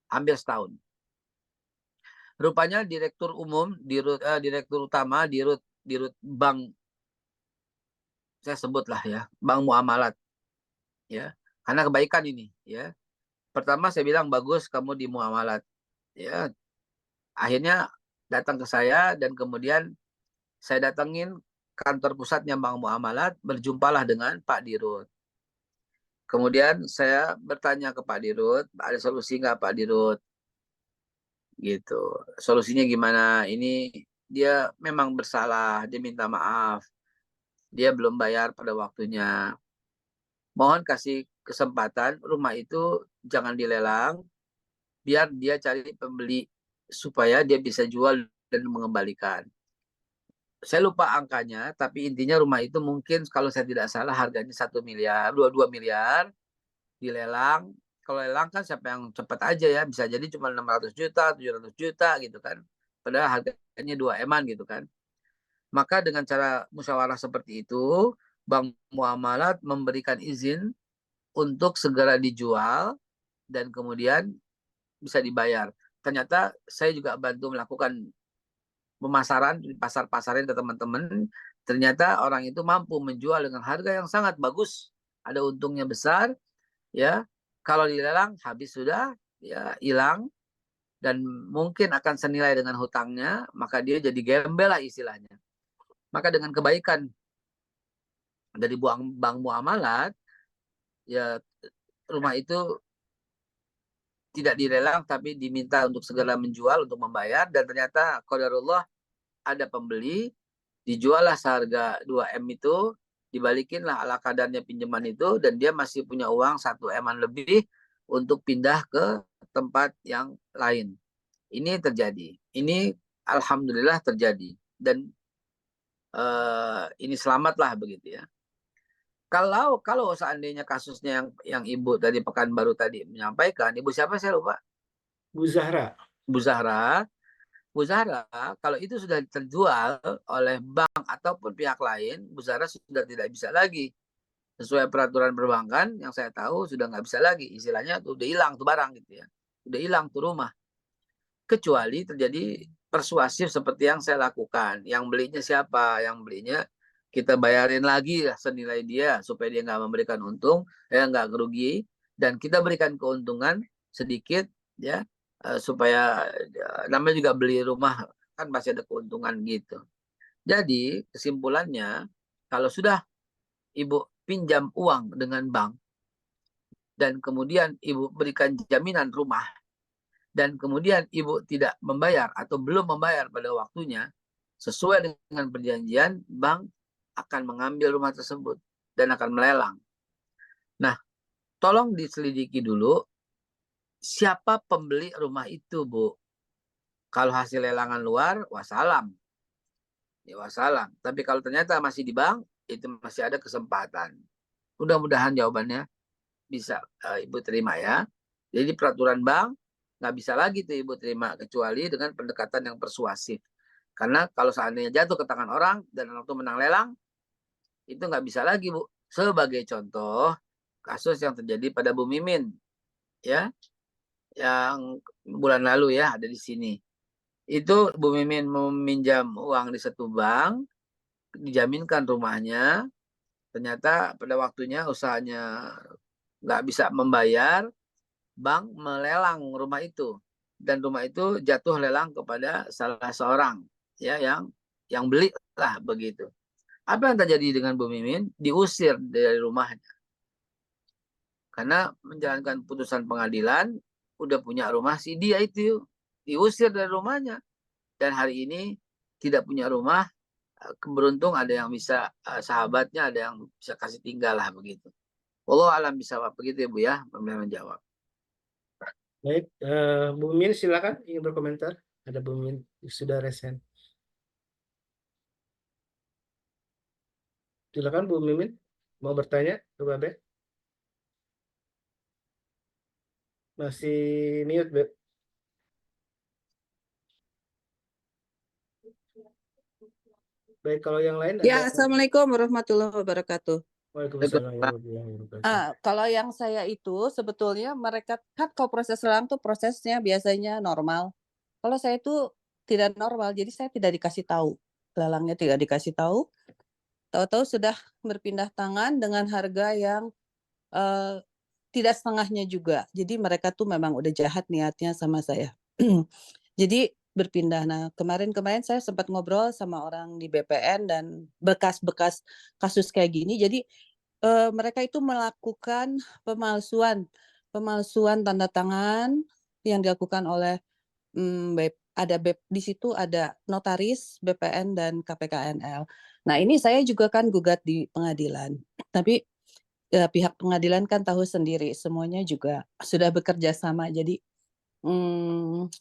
Hampir setahun. Rupanya direktur umum, direktur utama, dirut bank, saya sebutlah ya, bank muamalat. Ya, karena kebaikan ini. Ya, pertama saya bilang bagus kamu di muamalat. Ya, akhirnya datang ke saya, dan kemudian saya datangin kantor pusatnya bank muamalat, berjumpalah dengan Pak Dirut. Kemudian saya bertanya ke Pak Dirut, ada solusi nggak Pak Dirut? gitu. Solusinya gimana? Ini dia memang bersalah, dia minta maaf, dia belum bayar pada waktunya. Mohon kasih kesempatan rumah itu jangan dilelang, biar dia cari pembeli supaya dia bisa jual dan mengembalikan. Saya lupa angkanya, tapi intinya rumah itu mungkin kalau saya tidak salah harganya 1 miliar, 2 miliar dilelang. Kalau lelang kan siapa yang cepat aja ya, bisa jadi cuma 600 juta, 700 juta gitu kan. Padahal harganya 2 eman gitu kan. Maka dengan cara musyawarah seperti itu, Bank Muamalat memberikan izin untuk segera dijual dan kemudian bisa dibayar. Ternyata saya juga bantu melakukan pemasaran, pasar-pasarin ke teman-teman. Ternyata orang itu mampu menjual dengan harga yang sangat bagus. Ada untungnya besar, ya. Kalau dilelang habis sudah, ya hilang dan mungkin akan senilai dengan hutangnya, maka dia jadi gembel lah istilahnya. Maka dengan kebaikan dari bank muamalat, ya rumah itu tidak dilelang tapi diminta untuk segera menjual untuk membayar dan ternyata qadarullah ada pembeli, dijuallah seharga 2M itu, dibalikinlah ala kadarnya pinjaman itu dan dia masih punya uang 1 eman lebih untuk pindah ke tempat yang lain. Ini terjadi. Ini alhamdulillah terjadi dan ini selamatlah begitu ya. Kalau seandainya kasusnya yang Ibu tadi Pekanbaru tadi menyampaikan, Ibu siapa saya lupa? Bu Zahra. Bu Zahra. Bu Zahra, kalau itu sudah terjual oleh bank ataupun pihak lain, Bu Zahra sudah tidak bisa lagi. Sesuai peraturan perbankan yang saya tahu sudah nggak bisa lagi. Istilahnya tuh udah hilang tuh barang gitu ya. Udah hilang tuh rumah. Kecuali terjadi persuasif seperti yang saya lakukan. Yang belinya siapa? Yang belinya kita bayarin lagi lah senilai dia supaya dia nggak memberikan untung, nggak kerugi, dan kita berikan keuntungan sedikit ya supaya namanya juga beli rumah kan pasti ada keuntungan gitu. Jadi kesimpulannya kalau sudah Ibu pinjam uang dengan bank dan kemudian Ibu berikan jaminan rumah dan kemudian Ibu tidak membayar atau belum membayar pada waktunya, sesuai dengan perjanjian, bank akan mengambil rumah tersebut dan akan melelang. Nah, tolong diselidiki dulu siapa pembeli rumah itu, Bu. Kalau hasil lelangan luar, wassalam. Ya wassalam. Tapi kalau ternyata masih di bank, itu masih ada kesempatan. Mudah-mudahan jawabannya bisa Ibu terima ya. Jadi peraturan bank nggak bisa lagi tuh Ibu terima kecuali dengan pendekatan yang persuasif. Karena kalau seandainya jatuh ke tangan orang dan orang itu menang lelang, itu nggak bisa lagi Bu. Sebagai contoh kasus yang terjadi pada Bu Mimin ya, yang bulan lalu ya ada di sini. Itu Bu Mimin meminjam uang di satu bank, dijaminkan rumahnya, ternyata pada waktunya usahanya nggak bisa membayar, bank melelang rumah itu dan rumah itu jatuh lelang kepada salah seorang ya yang beli lah begitu. Apa yang terjadi dengan Bu Mimin? Diusir dari rumahnya karena menjalankan putusan pengadilan udah punya rumah si dia itu diusir dari rumahnya dan hari ini tidak punya rumah. Beruntung ada yang bisa sahabatnya ada yang bisa kasih tinggal lah begitu. Wallahu alam bisawab begitu ya Bu ya, menjawab. Baik, Bu Mimin silakan ingin berkomentar. Ada Bu Mimin sudah resen. Silakan Bu Mimin mau bertanya ke Babe. Masih mute, Bu. Baik, kalau yang lain Ya, ada. Assalamualaikum warahmatullahi wabarakatuh. Waalaikumsalam warahmatullahi wabarakatuh. Kalau yang saya itu sebetulnya mereka kan kalau proses lelang tuh prosesnya biasanya normal. Kalau saya itu tidak normal, jadi saya tidak dikasih tahu. Lelangnya tidak dikasih tahu. Tahu-tahu sudah berpindah tangan dengan harga yang tidak setengahnya juga. Jadi mereka tuh memang udah jahat niatnya sama saya. Jadi berpindah. Nah, kemarin saya sempat ngobrol sama orang di BPN dan bekas-bekas kasus kayak gini. Jadi mereka itu melakukan pemalsuan tanda tangan yang dilakukan oleh ada di situ ada notaris, BPN dan KPKNL. Nah, ini saya juga kan gugat di pengadilan. Tapi pihak pengadilan kan tahu sendiri, semuanya juga sudah bekerja sama. Jadi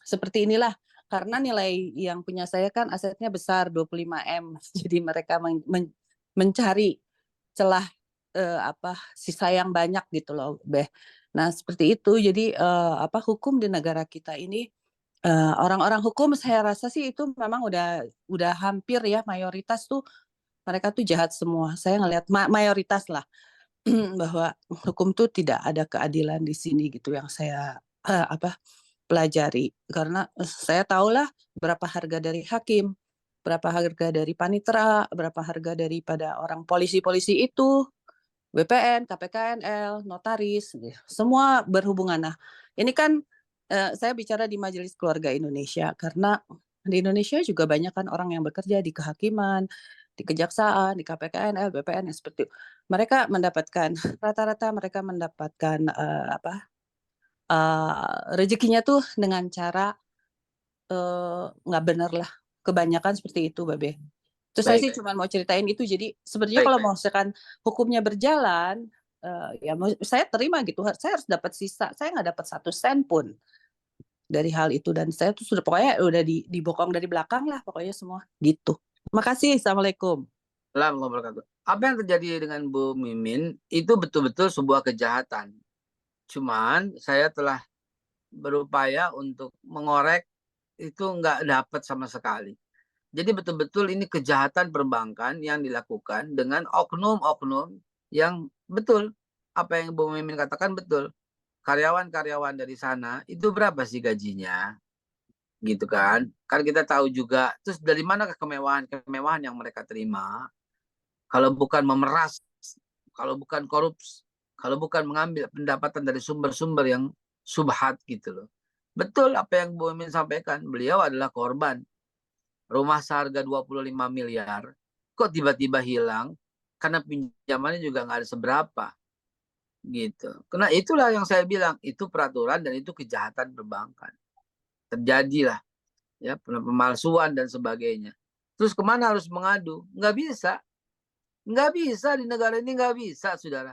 seperti inilah, karena nilai yang punya saya kan asetnya besar 25M. Jadi mereka mencari celah sisa yang banyak gitu loh, Beh. Nah, seperti itu. Jadi hukum di negara kita ini, orang-orang hukum saya rasa sih itu memang udah hampir ya, mayoritas tuh mereka tuh jahat semua. Saya ngelihat mayoritas lah bahwa hukum tuh tidak ada keadilan di sini gitu yang saya pelajari. Karena saya tahulah berapa harga dari hakim, berapa harga dari panitera, berapa harga daripada orang polisi-polisi itu, BPN, KPKNL, notaris, semua berhubungan. Nah, ini kan saya bicara di Majelis Keluarga Indonesia karena di Indonesia juga banyak kan orang yang bekerja di kehakiman, di kejaksaan, di KPKNL, BPN seperti itu. Mereka mendapatkan rata-rata mereka mendapatkan rezekinya tuh dengan cara nggak bener lah, kebanyakan seperti itu, Babe. Terus saya sih cuma mau ceritain itu. Jadi sebenarnya kalau mau misalkan hukumnya berjalan, ya saya terima gitu. Saya harus dapat sisa. Saya nggak dapat 1 sen pun dari hal itu. Dan saya tuh sudah pokoknya udah dibokong dari belakang lah pokoknya semua gitu. Makasih. Assalamualaikum. Waalaikumsalam. Apa yang terjadi dengan Bu Mimin itu betul-betul sebuah kejahatan. Cuman saya telah berupaya untuk mengorek, itu nggak dapat sama sekali. Jadi betul-betul ini kejahatan perbankan yang dilakukan dengan oknum-oknum yang betul. Apa yang Bu Mimin katakan betul. Karyawan-karyawan dari sana itu berapa sih gajinya? Gitu kan. Kan kita tahu juga. Terus dari mana kemewahan-kemewahan yang mereka terima? Kalau bukan memeras, kalau bukan korupsi, kalau bukan mengambil pendapatan dari sumber-sumber yang subhat gitu loh. Betul apa yang Bu Mimin sampaikan. Beliau adalah korban. Rumah seharga 25 miliar, kok tiba-tiba hilang? Karena pinjamannya juga nggak ada seberapa. Gitu. Karena itulah yang saya bilang, itu peraturan dan itu kejahatan perbankan. Terjadilah ya pemalsuan dan sebagainya. Terus kemana harus mengadu? Nggak bisa. Nggak bisa di negara ini, nggak bisa, saudara.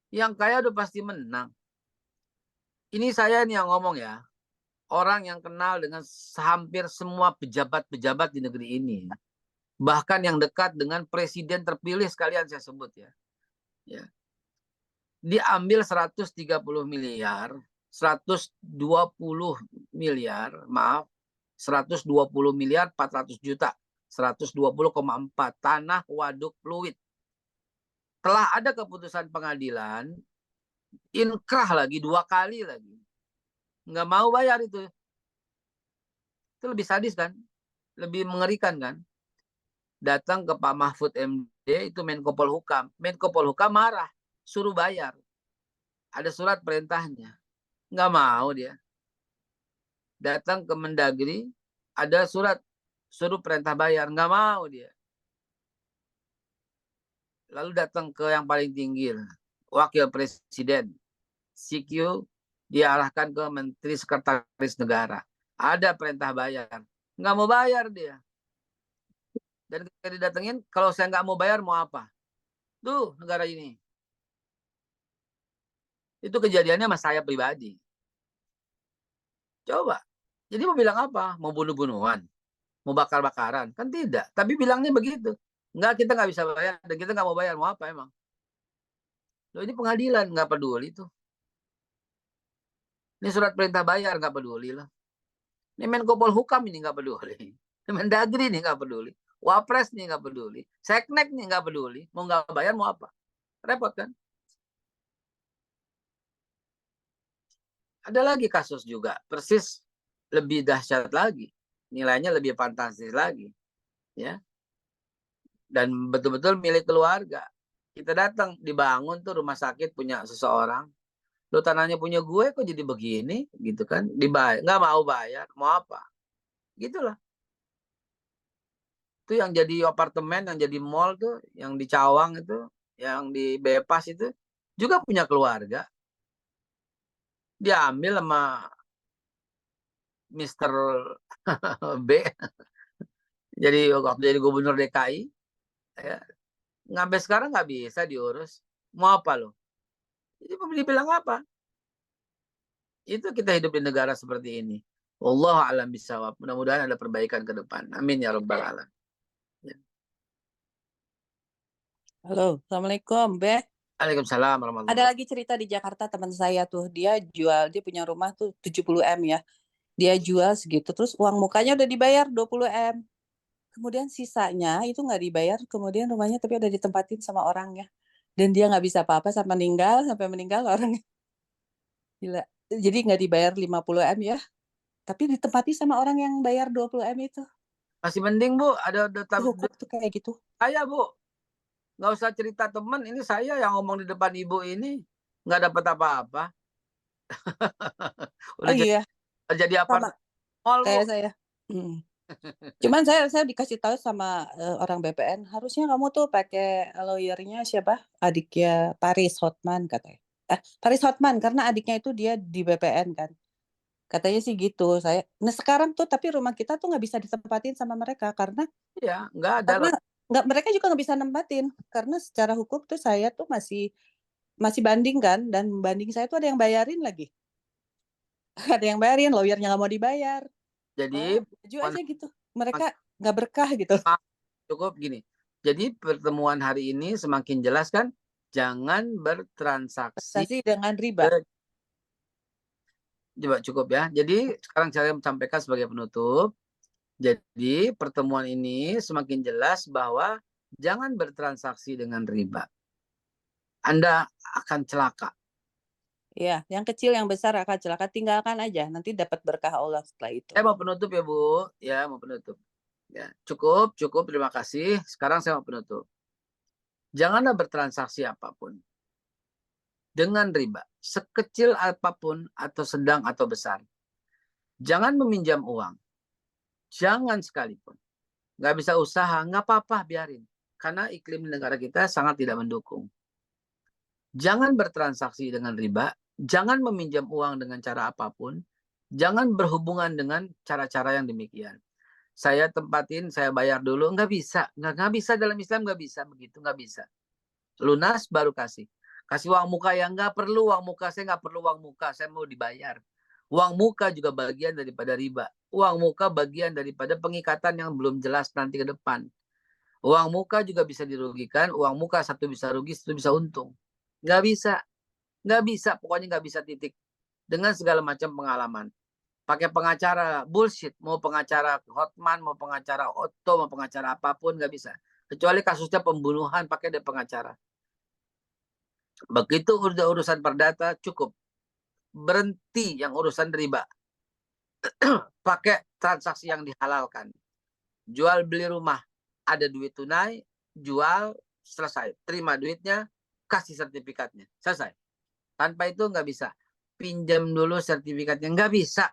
Yang kaya udah pasti menang. Ini saya nih yang ngomong ya. Orang yang kenal dengan hampir semua pejabat-pejabat di negeri ini. Bahkan yang dekat dengan presiden terpilih sekalian saya sebut ya. Diambil 130 miliar, 120 miliar, maaf, 120 miliar 400 juta, 120,4 tanah waduk fluid. Telah ada keputusan pengadilan, inkrah lagi 2 kali lagi. Nggak mau bayar itu. Itu lebih sadis kan? Lebih mengerikan kan? Datang ke Pak Mahfud MD, itu Menko Polhukam. Menko Polhukam marah, suruh bayar. Ada surat perintahnya. Nggak mau dia. Datang ke Mendagri, ada surat suruh perintah bayar. Nggak mau dia. Lalu datang ke yang paling tinggi, Wakil Presiden. CQ diarahkan ke Menteri Sekretaris Negara. Ada perintah bayar. Nggak mau bayar dia. Dan ketika didatengin, kalau saya nggak mau bayar, mau apa? Tuh, negara ini. Itu kejadiannya sama saya pribadi. Coba. Jadi mau bilang apa? Mau bunuh-bunuhan? Mau bakar-bakaran? Kan tidak. Tapi bilangnya begitu. Enggak, kita nggak bisa bayar. Dan kita nggak mau bayar. Mau apa emang? Loh, ini pengadilan. Nggak peduli tuh. Ini surat perintah bayar. Nggak peduli lah. Ini Menko Polhukam ini nggak peduli. Mendagri ini nggak peduli. Wapres nih nggak peduli. Seknek nih nggak peduli. Mau nggak bayar mau apa? Repot kan? Ada lagi kasus juga. Persis lebih dahsyat lagi. Nilainya lebih fantastis lagi. Ya. Dan betul-betul milik keluarga. Kita datang, dibangun tuh rumah sakit punya seseorang. Lo tanahnya punya gue kok jadi begini gitu kan. Dibayar, nggak mau bayar. Mau apa? Gitulah. Itu yang jadi apartemen, yang jadi mall tuh, yang di Cawang itu, yang di Bepas itu, juga punya keluarga. Dia ambil sama Mr. B. Jadi waktu jadi gubernur DKI, ya, sampai sekarang nggak bisa diurus. Mau apa lo? Jadi dibilang apa? Itu kita hidup di negara seperti ini. Wallahu a'lam bishawab. Mudah-mudahan ada perbaikan ke depan. Amin ya rabbal alamin. Ya. Halo, Assalamualaikum, Bek. Waalaikumsalam Ada warahmatullahi lagi cerita di Jakarta teman saya tuh, dia punya rumah tuh 70 M ya. Dia jual segitu, terus uang mukanya udah dibayar 20 M. Kemudian sisanya itu nggak dibayar, kemudian rumahnya tapi udah ditempatin sama orangnya. Dan dia nggak bisa apa-apa sampai meninggal orangnya. Gila. Jadi nggak dibayar 50 M ya, tapi ditempati sama orang yang bayar 20 M itu. Masih mending Bu, ada Hukum tuh kayak gitu. saya Bu. Nggak usah cerita teman, ini saya yang ngomong di depan ibu ini nggak dapat apa-apa. Oh iya, jadi apa? sama Mall Bu. kayak saya. Cuman saya dikasih tahu sama orang BPN, harusnya kamu tuh pakai lawyernya siapa? Adiknya Paris Hotman katanya. Paris Hotman karena adiknya itu dia di BPN kan. Katanya sih gitu. Nah sekarang tuh tapi rumah kita tuh nggak bisa ditempatin sama mereka karena Iya, nggak ada loh. mereka juga nggak bisa nempatin karena secara hukum tuh saya tuh masih banding kan, dan banding saya tuh ada yang bayarin lagi. Ada yang bayarin, lawyernya nggak mau dibayar. Jadi Maju aja gitu. Mereka nggak berkah gitu. cukup gini. Jadi pertemuan hari ini semakin jelas kan, jangan bertransaksi dengan riba. Coba cukup ya. Jadi sekarang saya sampaikan sebagai penutup. Jadi pertemuan ini semakin jelas bahwa jangan bertransaksi dengan riba. Anda akan celaka. Iya, yang kecil yang besar akan celaka, tinggalkan aja, nanti dapat berkah Allah setelah itu. Saya mau penutup ya Bu, ya mau penutup. Ya, cukup, terima kasih. Sekarang saya mau penutup. Janganlah bertransaksi apapun dengan riba, sekecil apapun atau sedang atau besar. Jangan meminjam uang. Jangan sekalipun. Nggak bisa usaha, nggak apa-apa, biarin. Karena iklim di negara kita sangat tidak mendukung. Jangan bertransaksi dengan riba, jangan meminjam uang dengan cara apapun, jangan berhubungan dengan cara-cara yang demikian. Saya tempatin, saya bayar dulu, nggak bisa. Nggak bisa dalam Islam, nggak bisa begitu, nggak bisa. Lunas baru kasih. Kasih uang muka yang nggak perlu uang muka, saya nggak perlu uang muka, saya mau dibayar. Uang muka juga bagian daripada riba. Uang muka bagian daripada pengikatan yang belum jelas nanti ke depan. Uang muka juga bisa dirugikan, uang muka satu bisa rugi, satu bisa untung. Nggak bisa, pokoknya nggak bisa titik. Dengan segala macam pengalaman. Pakai pengacara, bullshit. Mau pengacara Hotman, mau pengacara Otto, mau pengacara apapun, nggak bisa. Kecuali kasusnya pembunuhan, pakai dia pengacara. Begitu urusan perdata, cukup. Berhenti yang urusan riba. Pakai transaksi yang dihalalkan. Jual beli rumah, ada duit tunai, jual, selesai. Terima duitnya, kasih sertifikatnya, selesai. Tanpa itu nggak bisa. Pinjam dulu sertifikatnya, nggak bisa.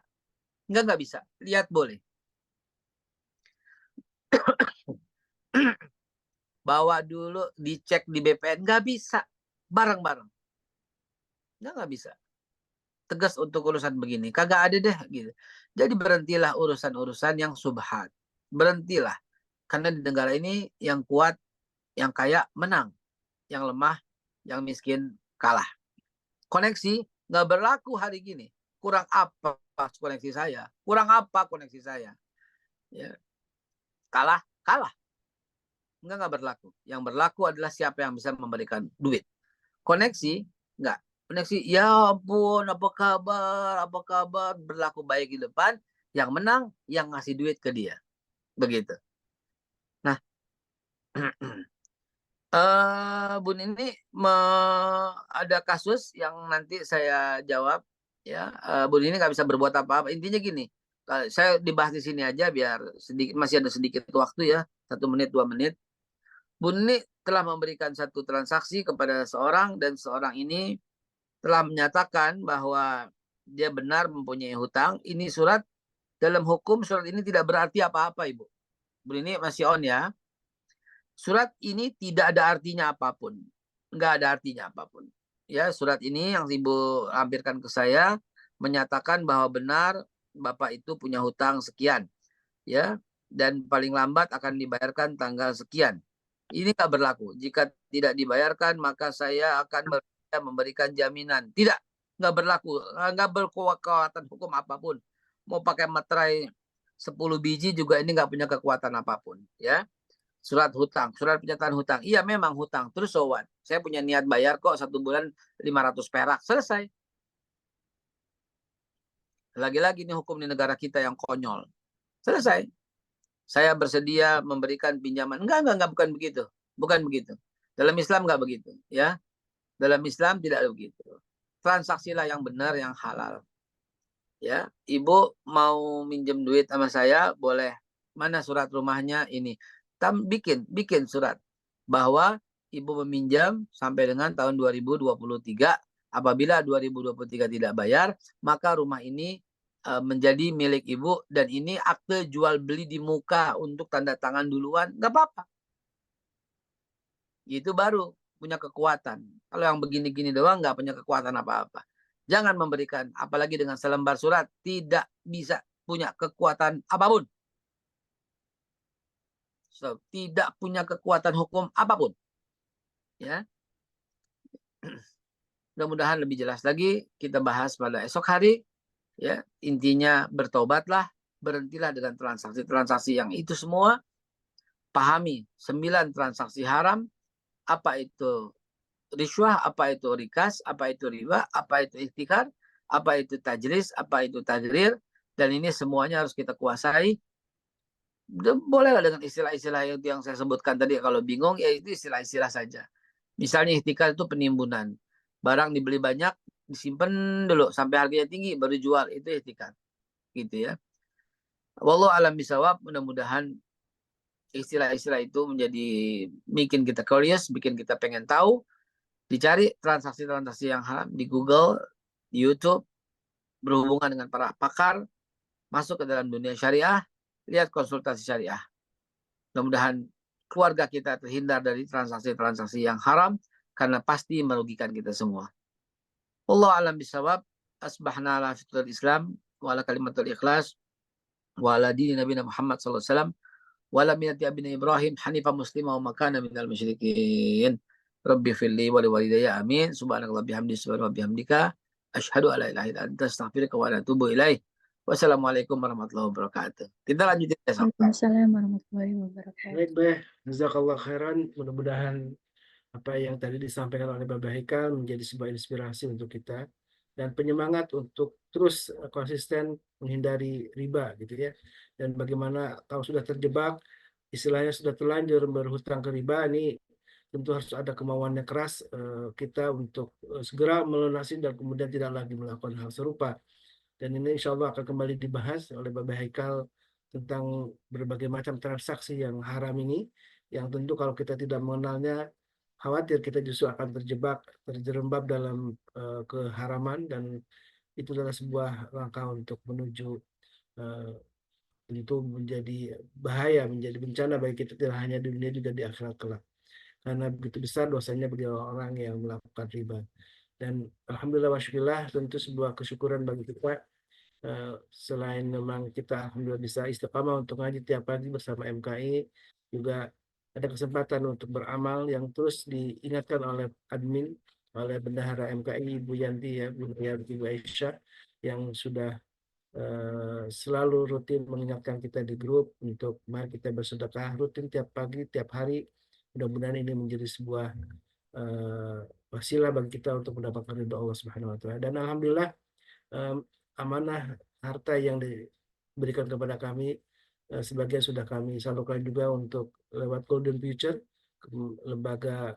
Nggak bisa. Lihat boleh. Bawa dulu, dicek di BPN, nggak bisa. Bareng-bareng. Nggak bisa. Tegas untuk urusan begini. Kagak ada deh. Gitu. Jadi berhentilah urusan-urusan yang subhat. Berhentilah. Karena di negara ini yang kuat, yang kaya menang. Yang lemah, yang miskin kalah. Koneksi nggak berlaku hari gini. Kurang apa koneksi saya? Kurang apa koneksi saya? Ya. Kalah. Nggak berlaku. Yang berlaku adalah siapa yang bisa memberikan duit. Koneksi, nggak. Koneksi, ya ampun, apa kabar, berlaku baik di depan. Yang menang, yang ngasih duit ke dia. Begitu. Nah, Bun ini ada kasus yang nanti saya jawab. Ya, Bun ini nggak bisa berbuat apa-apa. Intinya gini, saya dibahas di sini aja biar masih ada sedikit waktu ya, 1 menit 2 menit. Bun ini telah memberikan satu transaksi kepada seorang dan seorang ini telah menyatakan bahwa dia benar mempunyai hutang. Ini surat dalam hukum, surat ini tidak berarti apa-apa, Ibu. Bun ini masih on ya. Surat ini tidak ada artinya apapun. Nggak ada artinya apapun. Ya, surat ini yang Ibu lampirkan ke saya menyatakan bahwa benar Bapak itu punya hutang sekian, ya, dan paling lambat akan dibayarkan tanggal sekian. Ini nggak berlaku. Jika tidak dibayarkan, maka saya akan memberikan jaminan. Tidak, nggak berlaku. Nggak berkekuatan hukum apapun. Mau pakai materai 10 biji juga ini nggak punya kekuatan apapun. Ya, surat hutang, surat pernyataan hutang. Iya memang hutang. Terus so what? Saya punya niat bayar kok 1 bulan 500 perak. Selesai. Lagi-lagi ini hukum di negara kita yang konyol. Selesai. Saya bersedia memberikan pinjaman. Enggak, bukan begitu. Bukan begitu. Dalam Islam enggak begitu, ya. Dalam Islam tidak begitu. Transaksilah yang benar, yang halal. Ya, Ibu mau minjem duit sama saya, boleh. Mana surat rumahnya ini? Bikin surat bahwa Ibu meminjam sampai dengan tahun 2023. Apabila 2023 tidak bayar, maka rumah ini menjadi milik Ibu, dan ini akte jual beli di muka untuk tanda tangan duluan, nggak apa-apa. Itu baru punya kekuatan. Kalau yang begini-gini doang nggak punya kekuatan apa-apa. Jangan memberikan, apalagi dengan selembar surat, tidak bisa punya kekuatan apapun. So, tidak punya kekuatan hukum apapun. Ya. Mudah-mudahan lebih jelas lagi kita bahas pada esok hari. Ya, intinya bertobatlah, berhentilah dengan transaksi-transaksi yang itu semua. Pahami 9 transaksi haram, apa itu riswah, apa itu rikas, apa itu riba, apa itu ihtikar, apa itu tajris, apa itu tadrir, dan ini semuanya harus kita kuasai. Bolehlah dengan istilah-istilah yang saya sebutkan tadi. Kalau bingung, ya itu istilah-istilah saja. Misalnya ihtikar itu penimbunan. Barang dibeli banyak, disimpan dulu sampai harganya tinggi, baru jual. Itu ihtikar. Gitu ya. Wallahu alam bisawab, mudah-mudahan istilah-istilah itu menjadi bikin kita curious, bikin kita pengen tahu. Dicari transaksi-transaksi yang haram di Google, di YouTube, berhubungan dengan para pakar, masuk ke dalam dunia syariah, lihat konsultasi syariah. Mudah-mudahan keluarga kita terhindar dari transaksi-transaksi yang haram, karena pasti merugikan kita semua. Wallahu a'lam bishawab. Asbahna ala fitril Islam wa ala kalimatul ikhlas wa ala dini Nabi Muhammad sallallahu alaihi wasallam wa ala millati abina Ibrahim hanifan muslima wa makana minal musyrikin. Rabbi firli wa liwalidayya amin. Subhanakallah bihamdi subhanahu wa bihamdika asyhadu alla ilaha illa anta astaghfiruka wa atubu ilaik. Wassalamualaikum warahmatullahi wabarakatuh. Kita lanjutin besok. Waalaikumsalam warahmatullahi wabarakatuh. Baik, Beh. Jazakallah khairan. Mudah-mudahan apa yang tadi disampaikan oleh Bapak Haikal menjadi sebuah inspirasi untuk kita dan penyemangat untuk terus konsisten menghindari riba gitu ya. Dan bagaimana kalau sudah terjebak, istilahnya sudah terlanjur berhutang ke riba, ini tentu harus ada kemauannya keras kita untuk segera melunasi dan kemudian tidak lagi melakukan hal serupa. Dan ini insya Allah akan kembali dibahas oleh Bapak Haikal tentang berbagai macam transaksi yang haram ini, yang tentu kalau kita tidak mengenalnya, khawatir kita justru akan terjerembab dalam keharaman, dan itu adalah sebuah langkah untuk menuju tentu menjadi bahaya, menjadi bencana bagi kita tidak hanya di dunia juga di akhirat kelak. Karena begitu besar dosanya bagi orang yang melakukan riba. Dan alhamdulillah wa syukurillah, tentu sebuah kesyukuran bagi kita selain memang kita alhamdulillah bisa istiqamah untuk ngaji tiap pagi bersama MKI, juga ada kesempatan untuk beramal yang terus diingatkan oleh admin, oleh bendahara MKI Ibu Yanti ya, Ibu Aisyah, yang sudah selalu rutin mengingatkan kita di grup untuk mari kita bersedekah rutin tiap pagi, tiap hari. Mudah-mudahan ini menjadi sebuah wasilah bagi kita untuk mendapatkan ridho Allah Subhanahu wa taala. Dan alhamdulillah amanah harta yang diberikan kepada kami sebagian sudah kami salurkan juga untuk lewat Golden Future, lembaga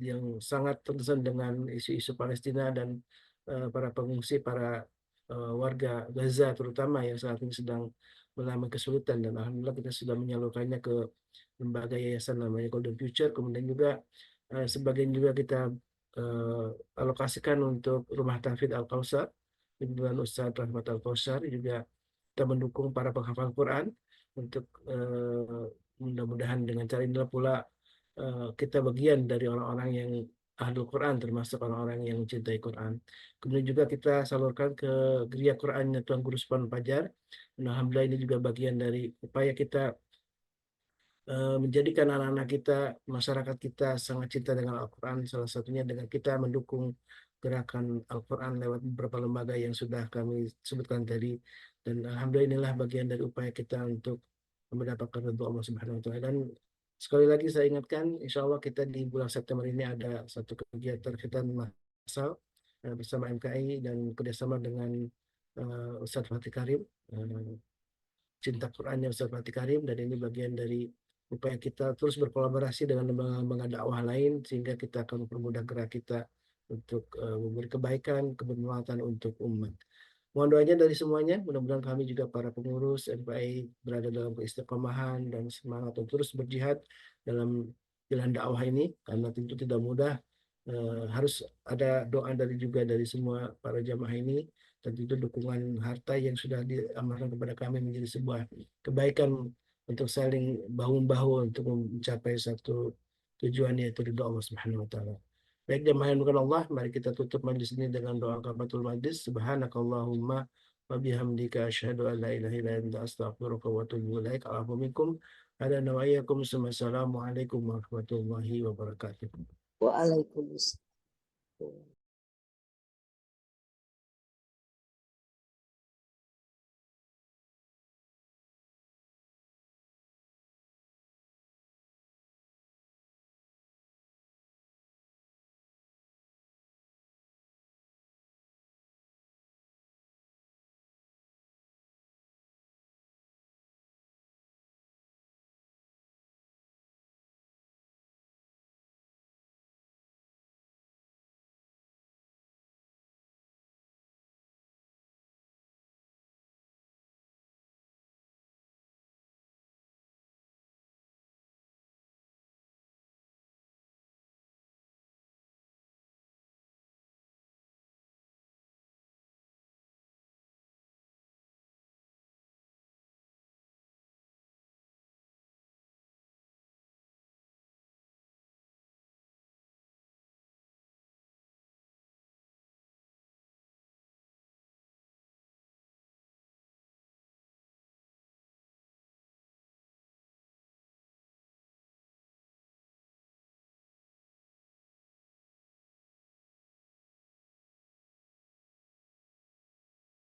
yang sangat concern dengan isu-isu Palestina dan para pengungsi, para warga Gaza terutama yang saat ini sedang mengalami kesulitan, dan alhamdulillah kita sudah menyalurkannya ke lembaga yayasan namanya Golden Future. Kemudian juga sebagian juga kita alokasikan untuk Rumah Tahfidz Al-Kausar, Bimbingan Ustadz Rahmat Al-Kausar. Juga kita mendukung para penghafal Quran untuk mudah-mudahan dengan cara inilah pula kita bagian dari orang-orang yang Ahlul Quran, termasuk orang-orang yang mencintai Quran. Kemudian juga kita salurkan ke geria Qurannya Tuan Guru Subhan Fajar. Dan alhamdulillah ini juga bagian dari upaya kita menjadikan anak-anak kita, masyarakat kita sangat cinta dengan Al-Quran. Salah satunya dengan kita mendukung gerakan Al-Quran lewat beberapa lembaga yang sudah kami sebutkan tadi. Dan alhamdulillah inilah bagian dari upaya kita untuk mendapatkan ridho Allah Subhanahu wa taala. Dan sekali lagi saya ingatkan, insya Allah kita di bulan September ini ada satu kegiatan kita massal bersama MKI dan kerjasama dengan Ustadz Fatih Karim, cinta Qurannya Ustadz Fatih Karim, dan ini bagian dari upaya kita terus berkolaborasi dengan lembaga-lembaga dakwah lain sehingga kita akan mempermudah gerak kita untuk memberi kebaikan, kebermanfaatan untuk umat. Mohon doanya dari semuanya, mudah-mudahan kami juga para pengurus MPI berada dalam keistiqomahan dan semangat untuk terus berjihad dalam jalan dakwah ini, karena tentu tidak mudah. Harus ada doa dari semua para jamaah ini, dan tentu dukungan harta yang sudah diamanahkan kepada kami menjadi sebuah kebaikan untuk saling bahu-membahu untuk mencapai satu tujuan, yaitu ridho Allah Subhanahu wa taala. Baik jemaah yang dimuliakan Allah, mari kita tutup majlis ini dengan doa kafaratul majlis. Subhanakallahumma wa bihamdika asyhadu an la ilaha illa anta astaghfiruka wa atubu ilaik. Alaikum minkum. Hadana wa iyyakum. Assalamualaikum warahmatullahi wabarakatuh. Waalaikumsalam.